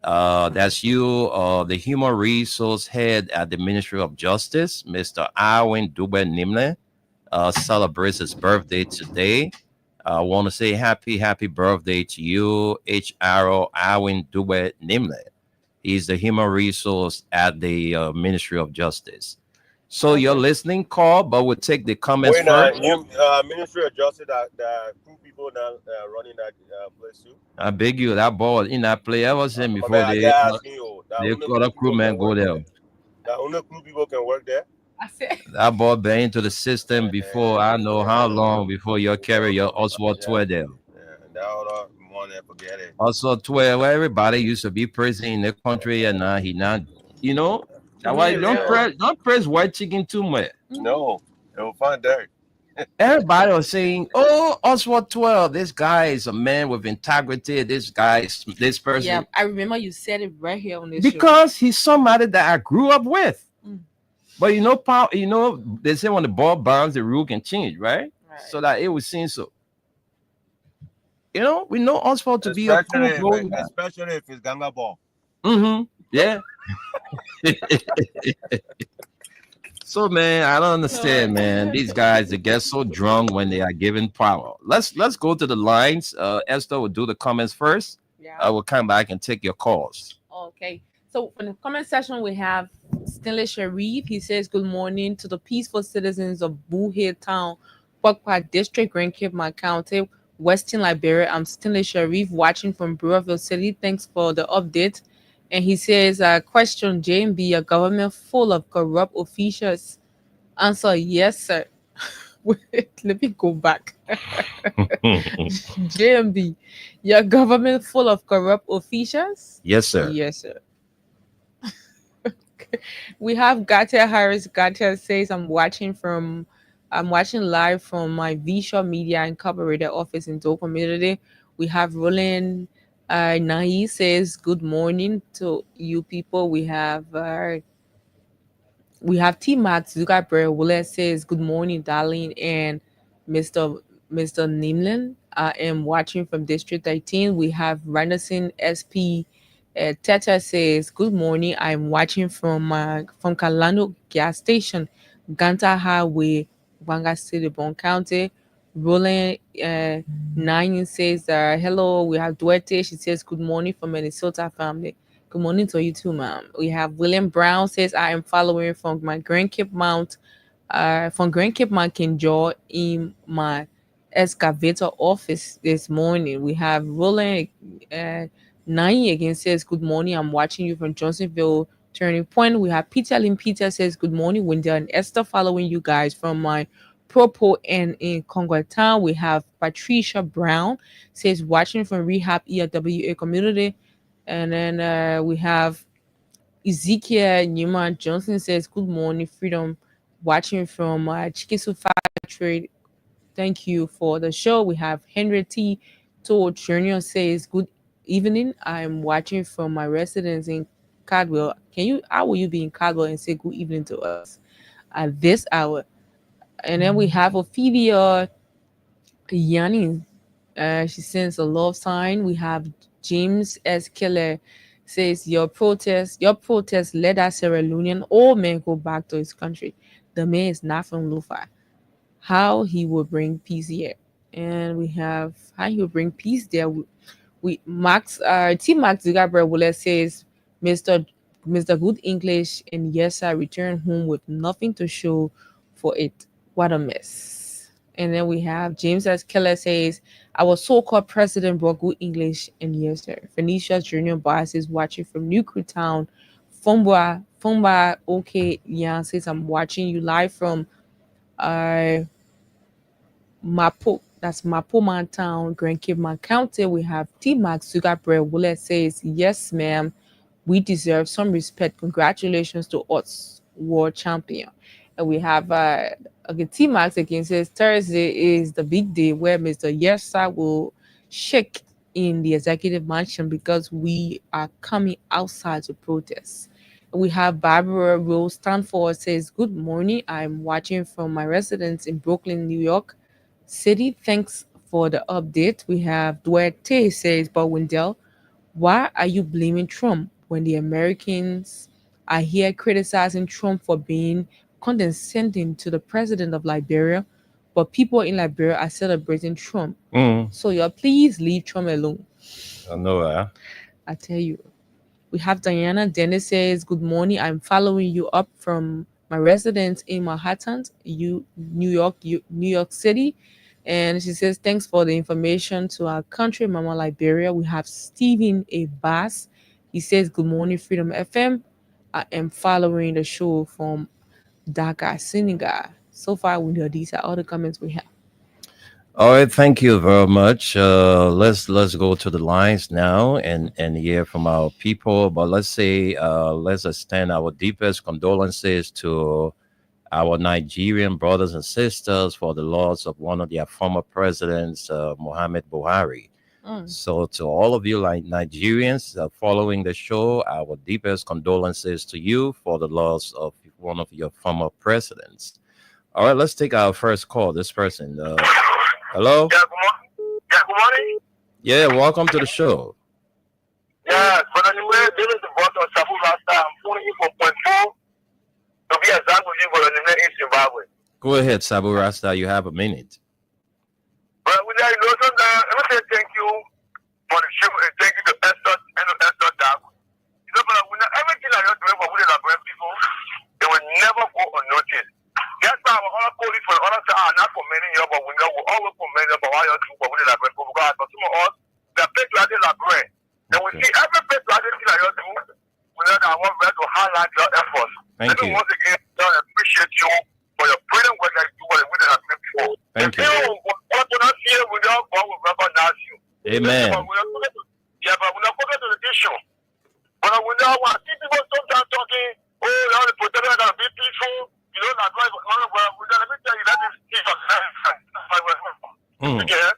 That's you, the human resource head at the Ministry of Justice, Mr. Arwin Dube Nimle, celebrates his birthday today. I want to say happy birthday to you, H.R.O. Arwin Dube Nimle. He's the human resource at the Ministry of Justice. So you're listening, call, but we'll take the comments first. Ministry of Justice, the crew people now running that place too. I beg you, that ball in that play ever seen before they got a crewman go there. The only crew people can work there. I said that ball been into the system before I know how long before you carry your Oswald 12 there. Yeah, that one forget it. Also 12, where everybody used to be praising in the country and now he not, That's why don't press white chicken too much. No, it will find dirt. Everybody was saying, "Oh, Oswald 12, this guy is a man with integrity. This person." Yeah, I remember you said it right here on this because he's somebody that I grew up with. But they say when the ball bounces, the rule can change, right? So that it was seen so. We know Oswald to be a cool guy. Especially if it's Ganga ball. Yeah. So man, I don't understand, man. These guys, they get so drunk when they are given power. Let's go to the lines. Esther will do the comments first. Yeah. I will come back and take your calls. Okay. So in the comment section, we have Stanley Sharif. He says, "Good morning to the peaceful citizens of Buhe Town, Pokpa District, Grand Cape County, Western Liberia. I'm Stanley Sharif, watching from Brewerville City. Thanks for the update." And he says, question, JMB, a government full of corrupt officials? Answer, yes, sir. Wait, let me go back. JMB, your government full of corrupt officials? Yes, sir. Yes, sir. Okay. We have Gatia Harris. Gatia says, I'm watching live from my Visual Media Incorporated office in Dole Community. We have Roland Nahi says, good morning to you people. We have We have T Max Zuckerberg Willett says, "Good morning, darling," and Mr. Nimlin. I am watching from District 13. We have Randerson SP. Teta says, "Good morning. I'm watching from Kalando gas station, Ganta Highway, Wanga City, Bon County." Roland 9 says, "Hello." We have Duarte. She says, "Good morning from Minnesota family." Good morning to you too, ma'am. We have William Brown says, "I am following from my Grand Cape Mount, from Grand Cape Mount Kinjaw in my excavator office this morning." We have Roland Nine again says, "Good morning. I'm watching you from Johnsonville Turning Point." We have Peter Lynn Peter says, "Good morning, Wendell and Esther, following you guys from my Propo and in Congo Town." We have Patricia Brown says, "Watching from Rehab ERWA community." And then we have Ezekiel Newman Johnson says, "Good morning, Freedom. Watching from Chikisu Factory. Thank you for the show." We have Henry T. Todd Jr. says, "Good evening. I'm watching from my residence in Caldwell." How will you be in Caldwell and say good evening to us at this hour? And then we have Ophelia Yanni. She sends a love sign. We have James S. Keller says, your protest led our Sierra Leonean old man go back to his country. The man is not from Lufa. How he will bring peace here." And we have how he will bring peace there. We Max T Max Zuckerberg Willett says, Mr. Good English and yes, I return home with nothing to show for it. What a mess. And then we have James S. Keller says, "Our so-called president brought good English and yes, sir." Phoenicia Junior Bias is watching from Newtown. Fumba OK Yan says, "I'm watching you live from uh Mapo, that's Mapoma Town, Grand Cape County." We have T Max Zuckerberg Willett says, "Yes, ma'am, we deserve some respect. Congratulations to us, world champion." And we have okay, T Max again says, "Thursday is the big day where Mr. Yersa will shake in the executive mansion because we are coming outside to protest." We have Barbara Rose Stanford says, "Good morning. I'm watching from my residence in Brooklyn, New York City. Thanks for the update." We have Duarte says, "But Wendell, why are you blaming Trump when the Americans are here criticizing Trump for being condescending to the president of Liberia, but people in Liberia are celebrating Trump? So you please leave Trump alone." I know. I tell you. We have Diana Dennis says, "Good morning. I'm following you up from my residence in Manhattan, New York City." And she says, "Thanks for the information to our country, Mama Liberia." We have Stephen A. Bass. He says, "Good morning, Freedom FM. I am following the show from Dakar, Senegal." So far, these are all the comments we have. All right, thank you very much. Let's go to the lines now and hear from our people. But let's extend our deepest condolences to our Nigerian brothers and sisters for the loss of one of their former presidents, Mohammed Buhari. So to all of you like Nigerians following the show, our deepest condolences to you for the loss of one of your former presidents. All right, let's take our first call. This person. Hello? Yeah, good morning. Yeah, welcome to the show. Yeah, but anyway, this is the voice of Sabu Rasta. I'm phoning you from Point 4 to be exact with you for the name in Zimbabwe. Go ahead, Sabu Rasta. You have a minute. But we let me say thank you for the show and thank you to Esther and Esther Dag. You know, but everything that you're doing for the Liberian people, they will never go unnoticed. That's why our colleagues for the other side are not commending you, but we know we're always commending you for what you're doing for the Liberian people. Because for some of us, they're paid to have the Liberian. And we see every place that you're doing, we know that I want to highlight your efforts. Thank you. Once again, I appreciate you for your brilliant work that you do with the Liberian people. Thank you. What we not here, we don't go with recognize you. Amen. Yeah, but we're not forget to the issue. But we know what people sometimes talking, oh, you know, the protesters are be peaceful. You know, not right, but let me tell you that is okay.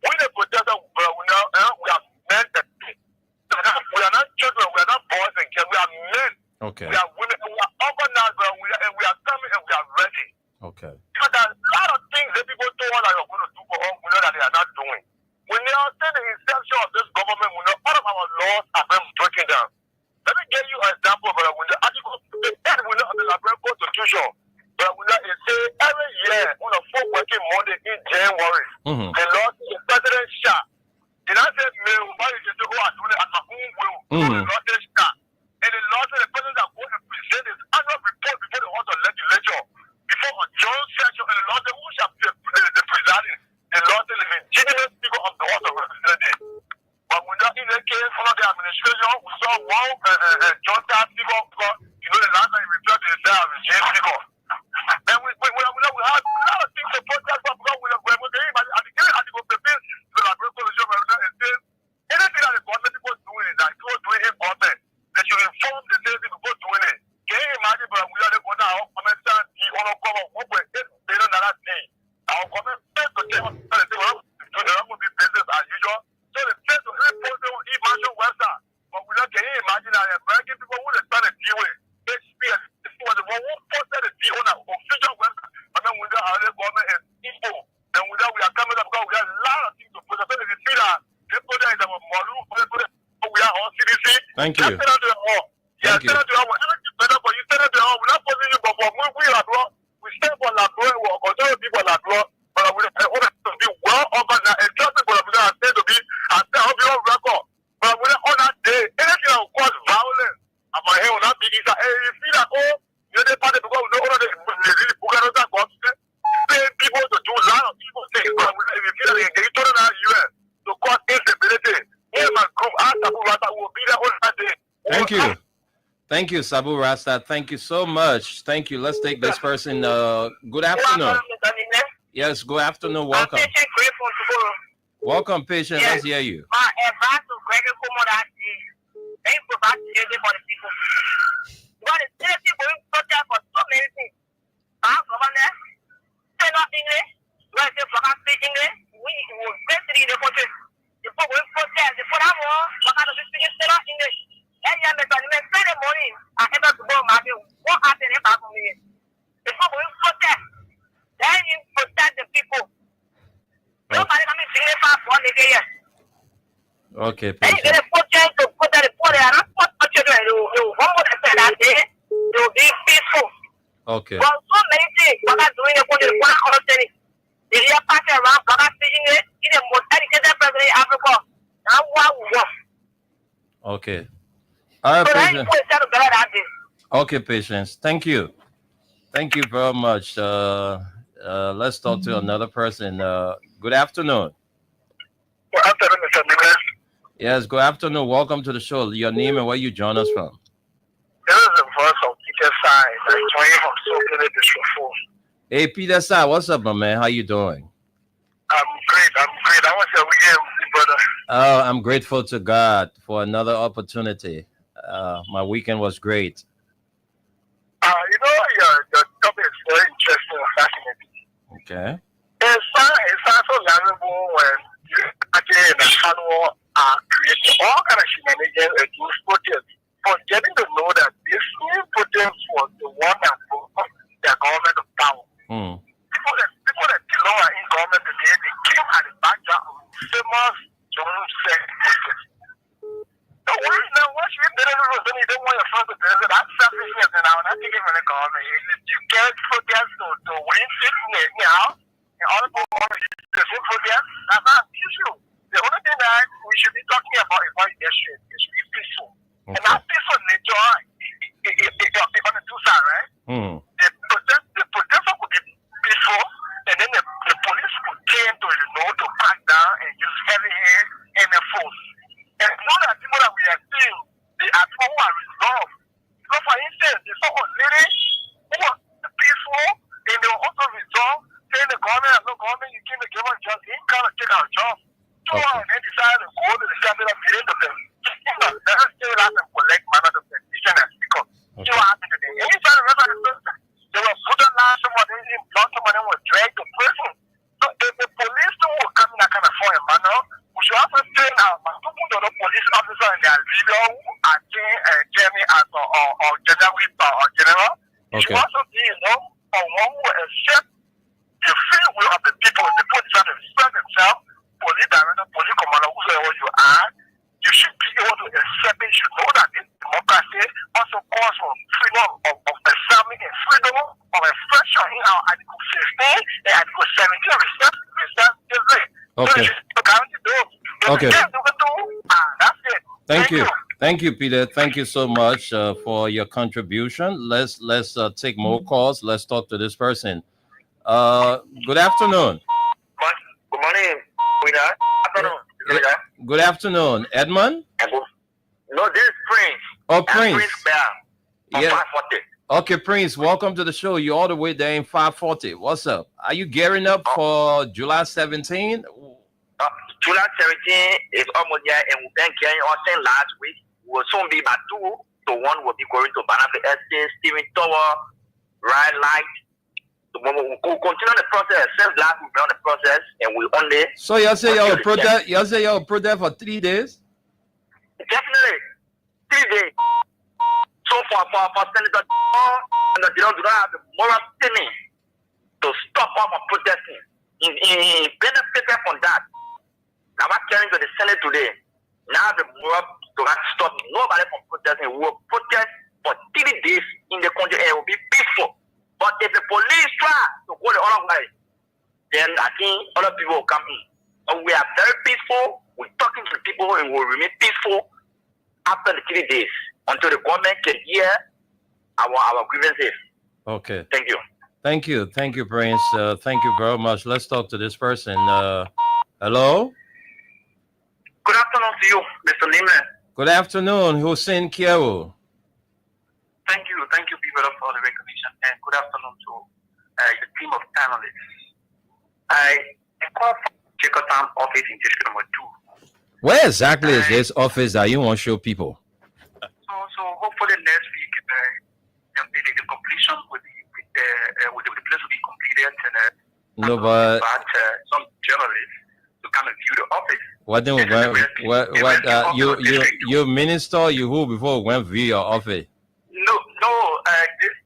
We the protesters, we are men. We are not children, we are not boys and girls, we are men. Okay. We are women, we are organized, we Okay. Because there are a lot of things that people told us that you're going to do for us, we know that they are not doing. We now say the inception of this government, we know all of our laws are being broken down. Let me give you an example, but when the article, the end we know of the Liberian Constitution, but we know it say every year on a 4 working Monday in January, the law, the president shall. And I said, why is it to go and do it at my own will? The law says shall. And the law says the president that going to present his annual report before the House of Legislature, before a joint session, and the law says who shall be the presiding. The law says the legitimate speaker of the House of Representatives. But when that in the case from the administration, we saw one John Taft speaker, because you know the last time he referred to himself as James speaker. And we have a lot of things to protest from, because we at the end article 15, the Liberian Constitution, it says anything that the government people doing, that people doing in government, they should inform the same people doing it. Can you imagine, but we are the one that our government stand, the honor cover 1.8 billion thing. Our government says to tell us that they will be business as usual. So they say to every person on e-marshal website, but we don't, can you imagine that the American people who they start a deal with, HPS, this was the one who posted the deal on an official website, and then we don't have the government is info. And we know we are coming up because we have a lot of things to put up. So if you see that, this project is our model, we are on CDC. Thank you. Yeah, Thank you. Better for you, we're not positive, but for we are wrong. We stand for Labrador, we will continue to be for Labrador, but we want to be well organized, and just for Labrador, I say to be, I say, I'll be on record. But we on that day, anything that will cause violence, I'm my head will not be easy. And you see that, oh, you're the party because we don't know they really put out that God, pay people to do a lot of people things, but if you feel like they turn out US to cause instability, me and my group, after we will be there all that day. Thank you. Thank you, Sabu Rasta. Thank you so much. Thank you. Let's take this person. Good afternoon. Yes, good afternoon. Welcome. Welcome, patient. Yes. Let's hear you. My advice to Greg and Kumoda is they provide safety for the people. Because the safety going to protect for so many things. Our governor, say not English, when they speak English, we will basically the country. The people will protest, the people what kind of speaking say not English. And you have to spend the money I able to go market. What happened about me? The people will protest. Then you protect the people. Nobody coming to the far for the day. Okay, And you patient. get a protest to put the poor and not put the children. You won't say that day. You will be peaceful. Okay. But so many things, what I'm doing, the one understanding. The real party around, what I'm speaking it, in the most educated president in Africa. Now, what we want. Okay. All right, So then you patient. put it together that day. Okay, patience. Thank you. Thank you very much. Let's talk to another person. Good afternoon. Good afternoon, Mr. Miller. Yes, good afternoon. Welcome to the show. Your name and where you join us from. This is the voice of Peter Sai. I'm joining from Sophia District 4. Hey, Peter Sai, what's up, my man? How you doing? I'm great. I want your weekend, brother. Oh, I'm grateful to God for another opportunity. My weekend was great. You know, your topic is very interesting and fascinating. Okay. It's so valuable when you actually in the channel are creating all kind of shenanigans and use protests. But getting to know that this new protest was the one that brought their government to power. People that belong in government today, they came at the background of famous John Seck protest. So once you get better rules, then you don't want your friends to do that's selfishness now. That's taking from the government. You get protest to win seats now. And all the people want to use the same protest. That's not an issue. The only thing that we should be talking about is how you get straight. It should be peaceful. Okay. And that peaceful nature is on the two sides, right? The protester could be peaceful, and then the police could tend to back down and use heavy hand and the force. And know that people that we are seeing, they are people who are resolved. Because for instance, they saw a lady who was peaceful, and they were also resolved, saying the government and no government, you came to give us jobs, he kind of take our job. So and then decided to go to the capital of the end of them. Let us still have them collect man of the petition and speak up. See what happened today. Anytime remember the system, they were put on last somebody, somebody was dragged to prison. So the police will come in that kind of foreign manner. We should also train our police officer in their leader who are Jeremy as or general whip or general. You should also be, on one accept the free will of the people. The people decide to express themselves, police director, police commander, whoever you are, you should be able to accept it. You should know that this democracy also calls for freedom of assembly and freedom of expression in our Article 15 and Article 17. Respect is it. Okay. So you should guarantee those. Okay. That's it. Thank you. Thank you, Peter. Thank you so much for your contribution. Let's take more calls. Let's talk to this person. Good afternoon. Good morning. Good afternoon, Edmund. No, this is Prince. Oh, Prince. Prince Bear. Yeah. 540. Okay, Prince. Welcome to the show. You're all the way there in 540. What's up? Are you gearing up for July 17? July 17 is almost there, and we've been getting on saying last week. Will soon be about 2 to 1 will be going to Banafe Estate, Steven Tower, Ride Light. We'll continue the process. Since last we've been on the process, and we only. So you say you'll protest? You say you'll protest for 3 days? Definitely 3 days. So for Senator and the do not have the moral standing to stop us from protesting. He benefited from that. Now I'm carrying to the Senate today. Now the moral to stop nobody from protesting. We will protest for 3 days in the country and it will be peaceful. But if the police try to go the other way, then I think other people will come in. And we are very peaceful. We're talking to people and we'll remain peaceful after the 3 days until the government can hear our grievances. Okay. Thank you. Thank you. Thank you, Prince. Thank you very much. Let's talk to this person. Hello? Good afternoon to you, Mr. Neiman. Good afternoon, Hussein Kiawu. Thank you, people, for the recognition, and good afternoon to the team of panelists. I call from Jacob office in district number 2. Where exactly is this office that you want to show people? So hopefully next week the completion will be the place will be completed, and No, but some journalists to come and view the office. what then? You minister, you who before went view your office? No,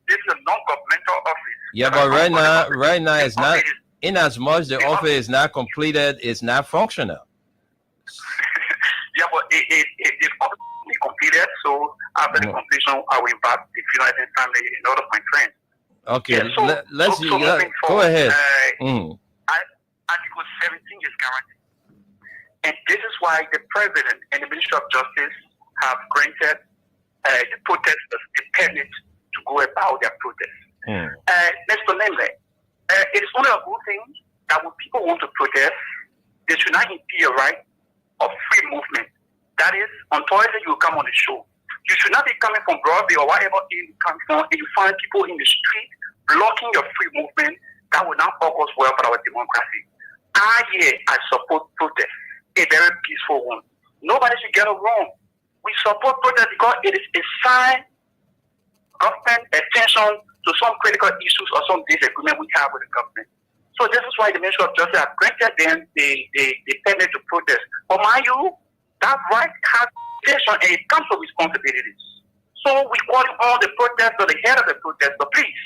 this is a non-governmental office. Yeah, but right now it's not. In as much the office is not completed, it's not functional. Yeah, but it's completed. So after the completion, I will invite the United Family and all of my friends. Okay, Yeah, so let's moving go forward, ahead. Article 17 is guaranteed. And this is why the President and the Ministry of Justice have granted the protesters the permit to go about their protest. Mr. Nemle, it is only a good thing that when people want to protest, they should not impede your right of free movement. That is, on Thursday you will come on the show. You should not be coming from Broadway or whatever you come from, and you find people in the street blocking your free movement. That will not focus well for our democracy. I support protest, a very peaceful one. Nobody should get it wrong. We support protest because it is a sign government attention to some critical issues or some disagreement we have with the government. So this is why the Ministry of Justice has granted them the permit to protest. But mind you, that right has attention and it comes with responsibilities. So we call all the protesters, the head of the protest, but please,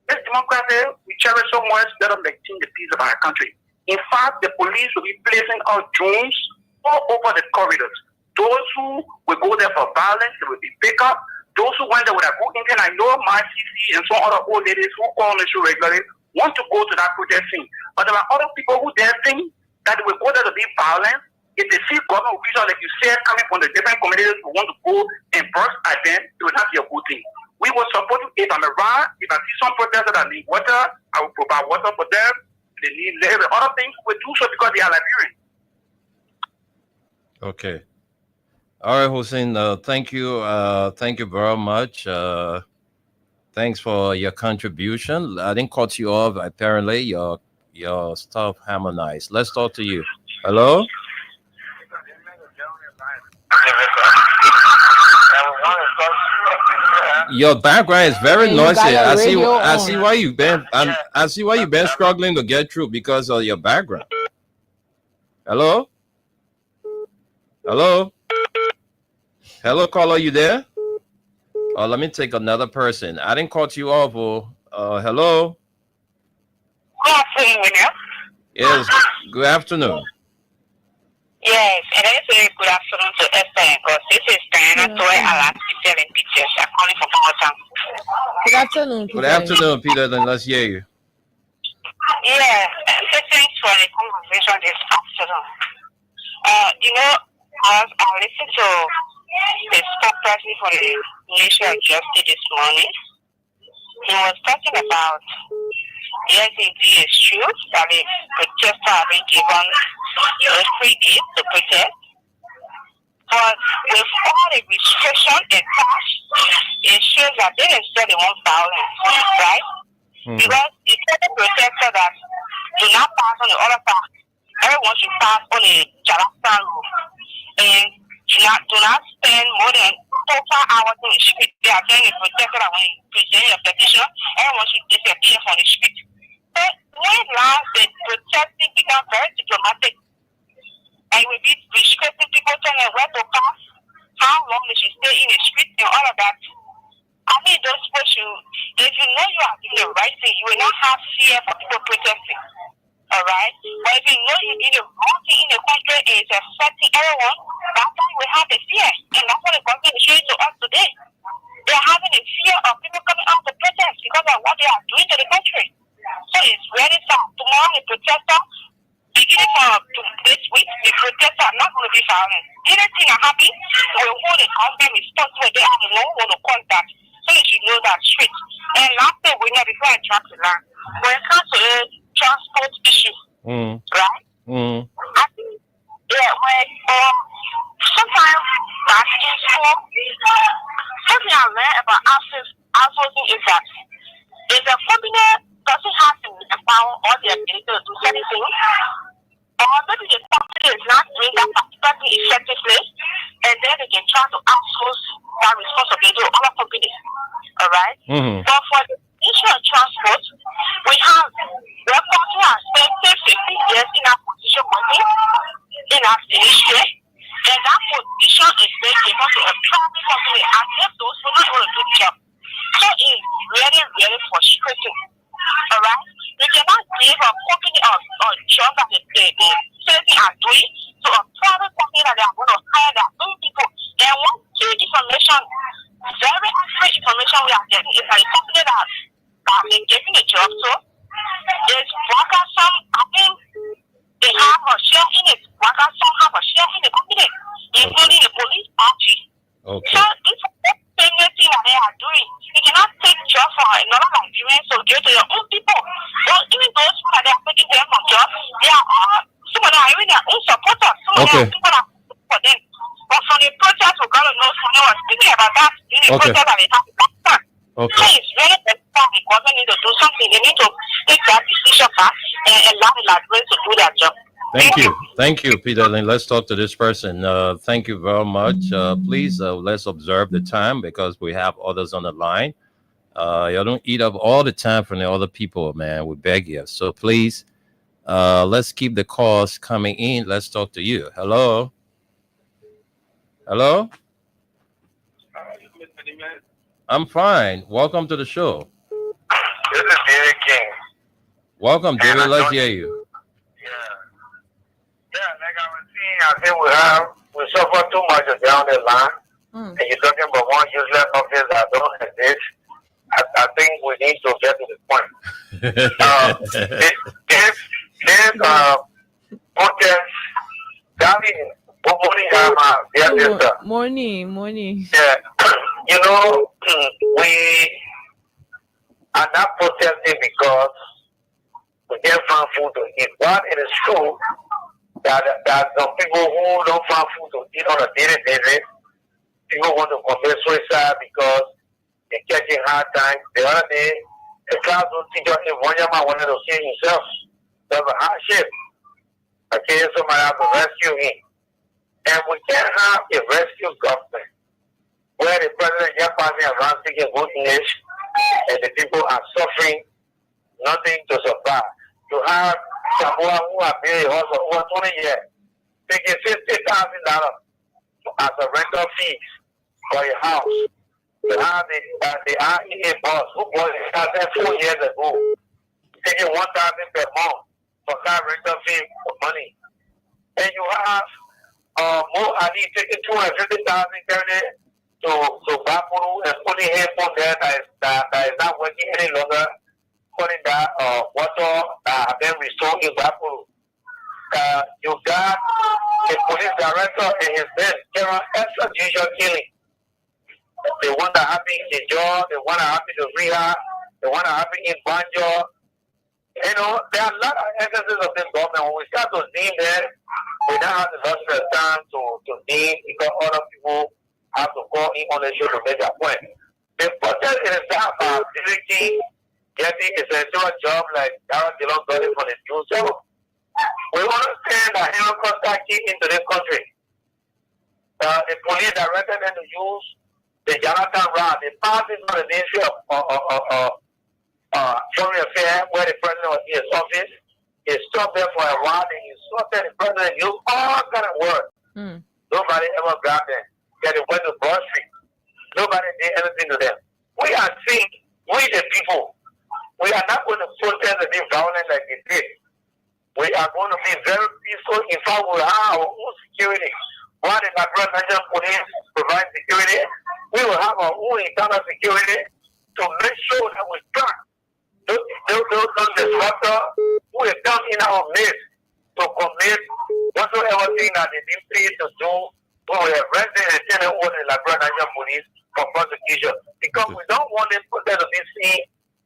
this democracy we cherish so much, let us maintain the peace of our country. In fact, the police will be placing out drones all over the corridors. Those who will go there for violence, they will be picked up. Those who went there with a good intent, I know my CC and some other old ladies who call on the show regularly want to go to that protest scene. But there are other people who dare think that they will go there to be violent. If they see government officials, like you said, coming from the different communities who want to go and burst at them, it will not be a good thing. We will support you if I'm around. If I see some protesters that need water, I will provide water for them. They need labor. Other things we will do so because they are Liberians. Okay. All right, Hussein. Thank you. Thank you very much. Thanks for your contribution. I didn't cut you off. Apparently, your stuff harmonized. Let's talk to you. Hello. Your background is very noisy. I see why you've been. I see why you've been struggling to get through because of your background. Hello. Hello. Hello, caller, you there? Let me take another person. I didn't cut you off. Hello. Good afternoon, William. Yes, good afternoon. Yes, and I say good afternoon to Esther because this is Diana Toy Alas Peter and Peter. I'm calling from Boston. Good afternoon, Peter. Good afternoon, Peter. Then let's hear you. Yeah, thanks for the conversation this afternoon. As I listened to the spokesperson for the Ministry of Justice this morning, he was talking about yes, indeed, it's true that the protesters have been given 3 days to protest. But with all the restriction attached, it shows that they instead they want violence, right? Because the protester that do not pass on the other path, everyone should pass on the Jalapa road. And do not spend more than 4 hours in the street. They are telling the protester that when you present your petition, everyone should disappear from the street. But when last the protesting become very diplomatic, and we be restricting people telling where to pass, how long they should stay in the street and all of that. I mean, those people should, if you know you are doing the right thing, you will not have fear for people protesting. Alright? But if you know you're doing the wrong thing in the country and it's affecting everyone, that's why we have the fear. And that's what the government is showing to us today. They are having a fear of people coming out to protest because of what they are doing to the country. So it's really sad. Tomorrow, the protester, beginning from this week, the protesters are not going to be violent. Anything that happens, we will hold the government responsible. They are the one who want to cause that. So you should know that straight. And last thing we know before I drop the line, when it comes to the transport issue, right? I think, when sometimes back in school, something I learned about outsourcing is that if the company doesn't have the power or the ability to do certain things, or maybe the company is not doing that particular thing effectively, and then they can try to outsource that responsibility to other companies. Alright? But for the issue of transport, we have records who have spent 15 years in our position working in our ministry, and that position is being given to a private company as if those people don't want to do the job. So it's really, really frustrating. Alright? You cannot give a company a job that the city are doing to a private company that they are going to hire their own people. And one key information, very accurate information we are getting is that the company that they're giving a job to is workers. Some, I think, they have a share in it. Workers, some have a share in the company, including the police party. Okay. So it's a single thing that they are doing. You cannot take job from another Nigerian to give to your own people. Well, even those people that they are taking them from job, they are all, some of them are even their own supporters. Some of them are people that for them. But from the protest, we got to know someone was speaking about that in the protest that they have in that time. So it's very important. The government need to do something. They need to take that decision back and allow the Nigerians to do their job. Thank you, Peter. Then let's talk to this person. Thank you very much. Please, let's observe the time because we have others on the line. You don't eat up all the time from the other people, man. We beg you. So please, let's keep the calls coming in. Let's talk to you. Hello? Hello? I'm fine. Welcome to the show. This is David King. Welcome, David. Let's hear you. Yeah, like I was saying, I think we suffer too much down the line. And you're talking about one useless office that don't exist. I think we need to get to the point. This protest, Morning. Yeah, you know, we are not protesting because we can't find food to eat. But it is true that some people who don't find food to eat on a daily basis, people want to commit suicide because they're catching hard times. The other day, a classroom teacher in Wanyama wanted to kill himself. That was a hardship. Okay, somebody have to rescue him. And we can't have a rescue government where the president just passing around speaking good English and the people are suffering nothing to survive. You have someone who has been in the house for over 20 years, taking $60,000 as a rental fee for a house. You have the IEA boss who bought his house 4 years ago. taking 1,000 per month for car rental fee for money. And you have Mo Ali taking 250,000 to Bapuru and putting him on there that is not working any longer, putting that water that have been restored in Bapuru. You got the police director and his men, General extrajudicial killing. The one that happened in Jaw, the one that happened in Rehab, the one that happened in Banjo. You know, there are a lot of instances of this government. When we start to name them, we don't have the luxury of time to name because other people have to call in on the show to make that point. The protest is not about directing getting a central job like Darren Dillon got it for the Jews. So we understand that Henry Costa came into this country. The police directed them to use the Jonathan Rod. They passed it on the Ministry of Foreign Affairs where the president was in his office. He stopped there for a while and he insulted the president, used all kind of words. Nobody ever grabbed them. They went to Broad Street. Nobody did anything to them. We are seeing, we the people, we are not going to protest and be violent like they did. We are going to be very peaceful. In fact, we have our own security. While the Liberia National Police provide security, we will have our own internal security to make sure that we track those disruptors who have come in our midst to commit whatsoever thing that they didn't please to do. We will arrest them and send them over to the Liberia National Police for prosecution. Because we don't want this protest to be seen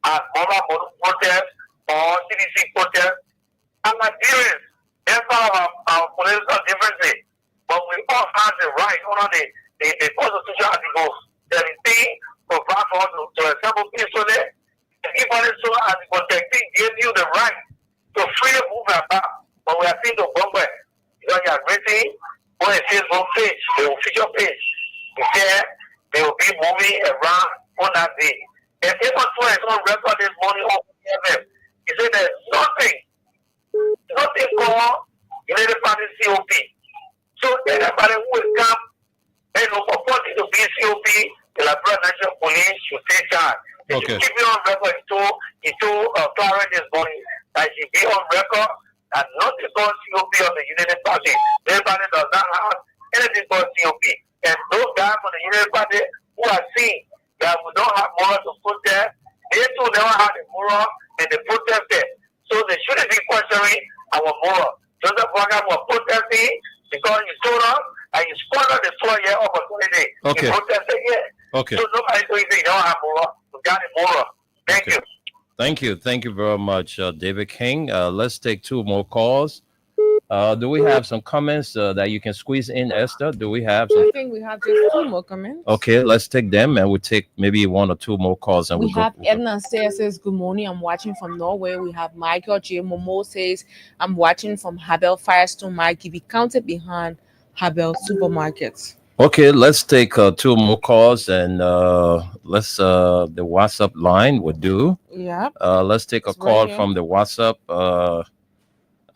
as mobile protest or CDC protest. And Nigerians, that's part of our political differences. But we all have the right under the Constitution Article 17 provide for us to assemble peacefully. And even so as the protecting gives you the right to freely move about. But we are seeing the bomber. Because you are written on a Facebook page, the official page. There they will be moving around on that day. And even so it's on record this morning on FM. He said there's nothing called United Party COP. So anybody who will come and opportunity to be COP, the Liberia National Police should take charge. They should keep it on record. He told Clarence this morning that he should be on record and nothing called COP of the United Party. The United Party does not have anything called COP. And those guys from the United Party who are seeing that we don't have moral to protest, they too never had the moral and the protested. So they shouldn't be questioning our moral. Joseph Wagner was protesting because you told us and you squandered the 4-year opportunity. You protested yet. So nobody doing anything. You don't have moral. You got it moral. Thank you. Thank you very much, David King. Let's take two more calls. Do we have some comments that you can squeeze in, Esther? Do we have some? I think we have just two more comments. Okay, let's take them and we'll take maybe one or two more calls. And we have Edna says, good morning. I'm watching from Norway. We have Michael J. Momo says, I'm watching from Habel Firestone Market. We counted behind Habel Supermarkets. Okay, let's take two more calls and let's the WhatsApp line would do. Yeah. Let's take a call from the WhatsApp.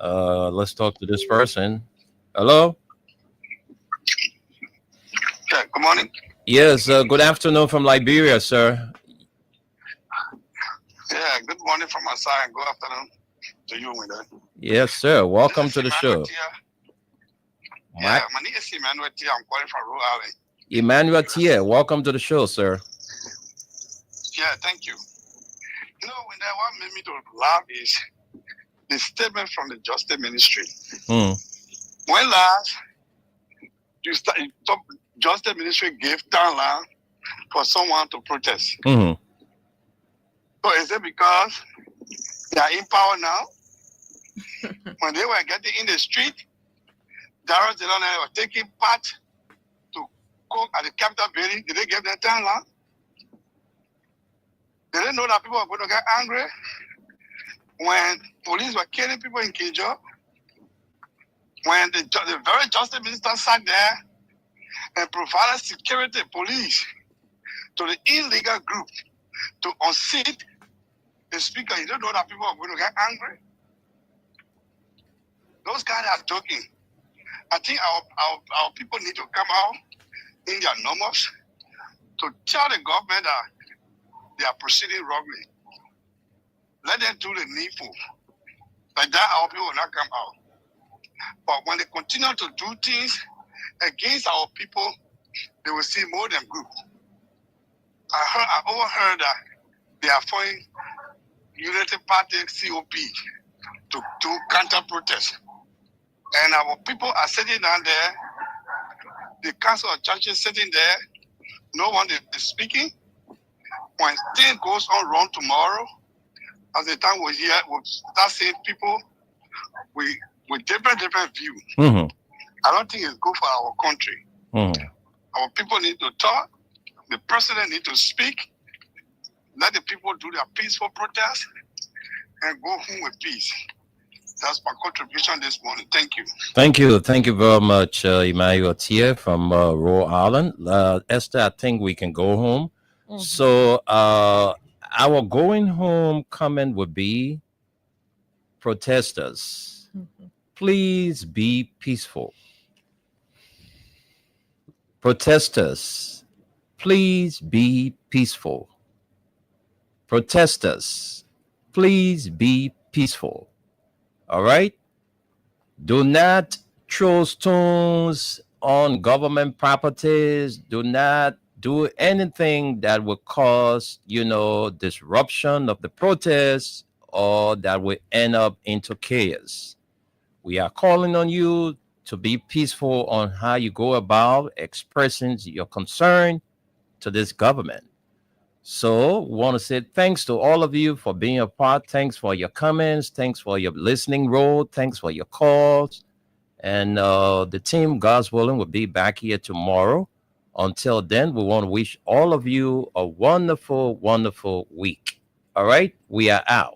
Let's talk to this person. Hello. Yeah, good morning. Yes, good afternoon from Liberia, sir. Yeah, good morning from my side. Good afternoon to you, Winner. Yes, sir. Welcome to the show. Yeah, my name is Emmanuel Tia. I'm calling from Rhode Island. Emmanuel Tia, welcome to the show, sir. Yeah, thank you. You know, when what made me to laugh is the statement from the Justice Ministry. When last Justice Ministry gave timeline for someone to protest. So is it because they are in power now? When they were getting in the street, Darren Dillon were taking part to cook at the Capitol building. Did they give them timeline? They didn't know that people were going to get angry. When police were killing people in Kinjo, when the very Justice Minister sat there and provided security police to the illegal group to unseat the speaker, you don't know that people are going to get angry? Those guys are joking. I think our people need to come out in their numbers to tell the government that they are proceeding wrongly. Let them do the needful. Like that, our people will not come out. But when they continue to do things against our people, they will see more than good. I overheard that they are forming Unity Party COP to counter protest. And our people are sitting down there, the council of churches sitting there, no one is speaking. When things goes on wrong tomorrow, as the time we'll start seeing people with different views. Mm-hmm. I don't think it's good for our country. Mm-hmm. Our people need to talk. The president need to speak. Let the people do their peaceful protest and go home with peace. That's my contribution this morning. Thank you. Thank you very much, Emmanuel Tier from Rhode Island. Esther, I think we can go home. Mhm. So our going home comment would be, protesters, please be peaceful. Protesters, please be peaceful. Protesters, please be peaceful. All right? Do not throw stones on government properties. Do not do anything that will cause, disruption of the protests or that will end up into chaos. We are calling on you to be peaceful on how you go about expressing your concern to this government. So we want to say thanks to all of you for being a part. Thanks for your comments. Thanks for your listening role. Thanks for your calls. And the team, God's willing, will be back here tomorrow. Until then, we want to wish all of you a wonderful, wonderful week. All right, we are out.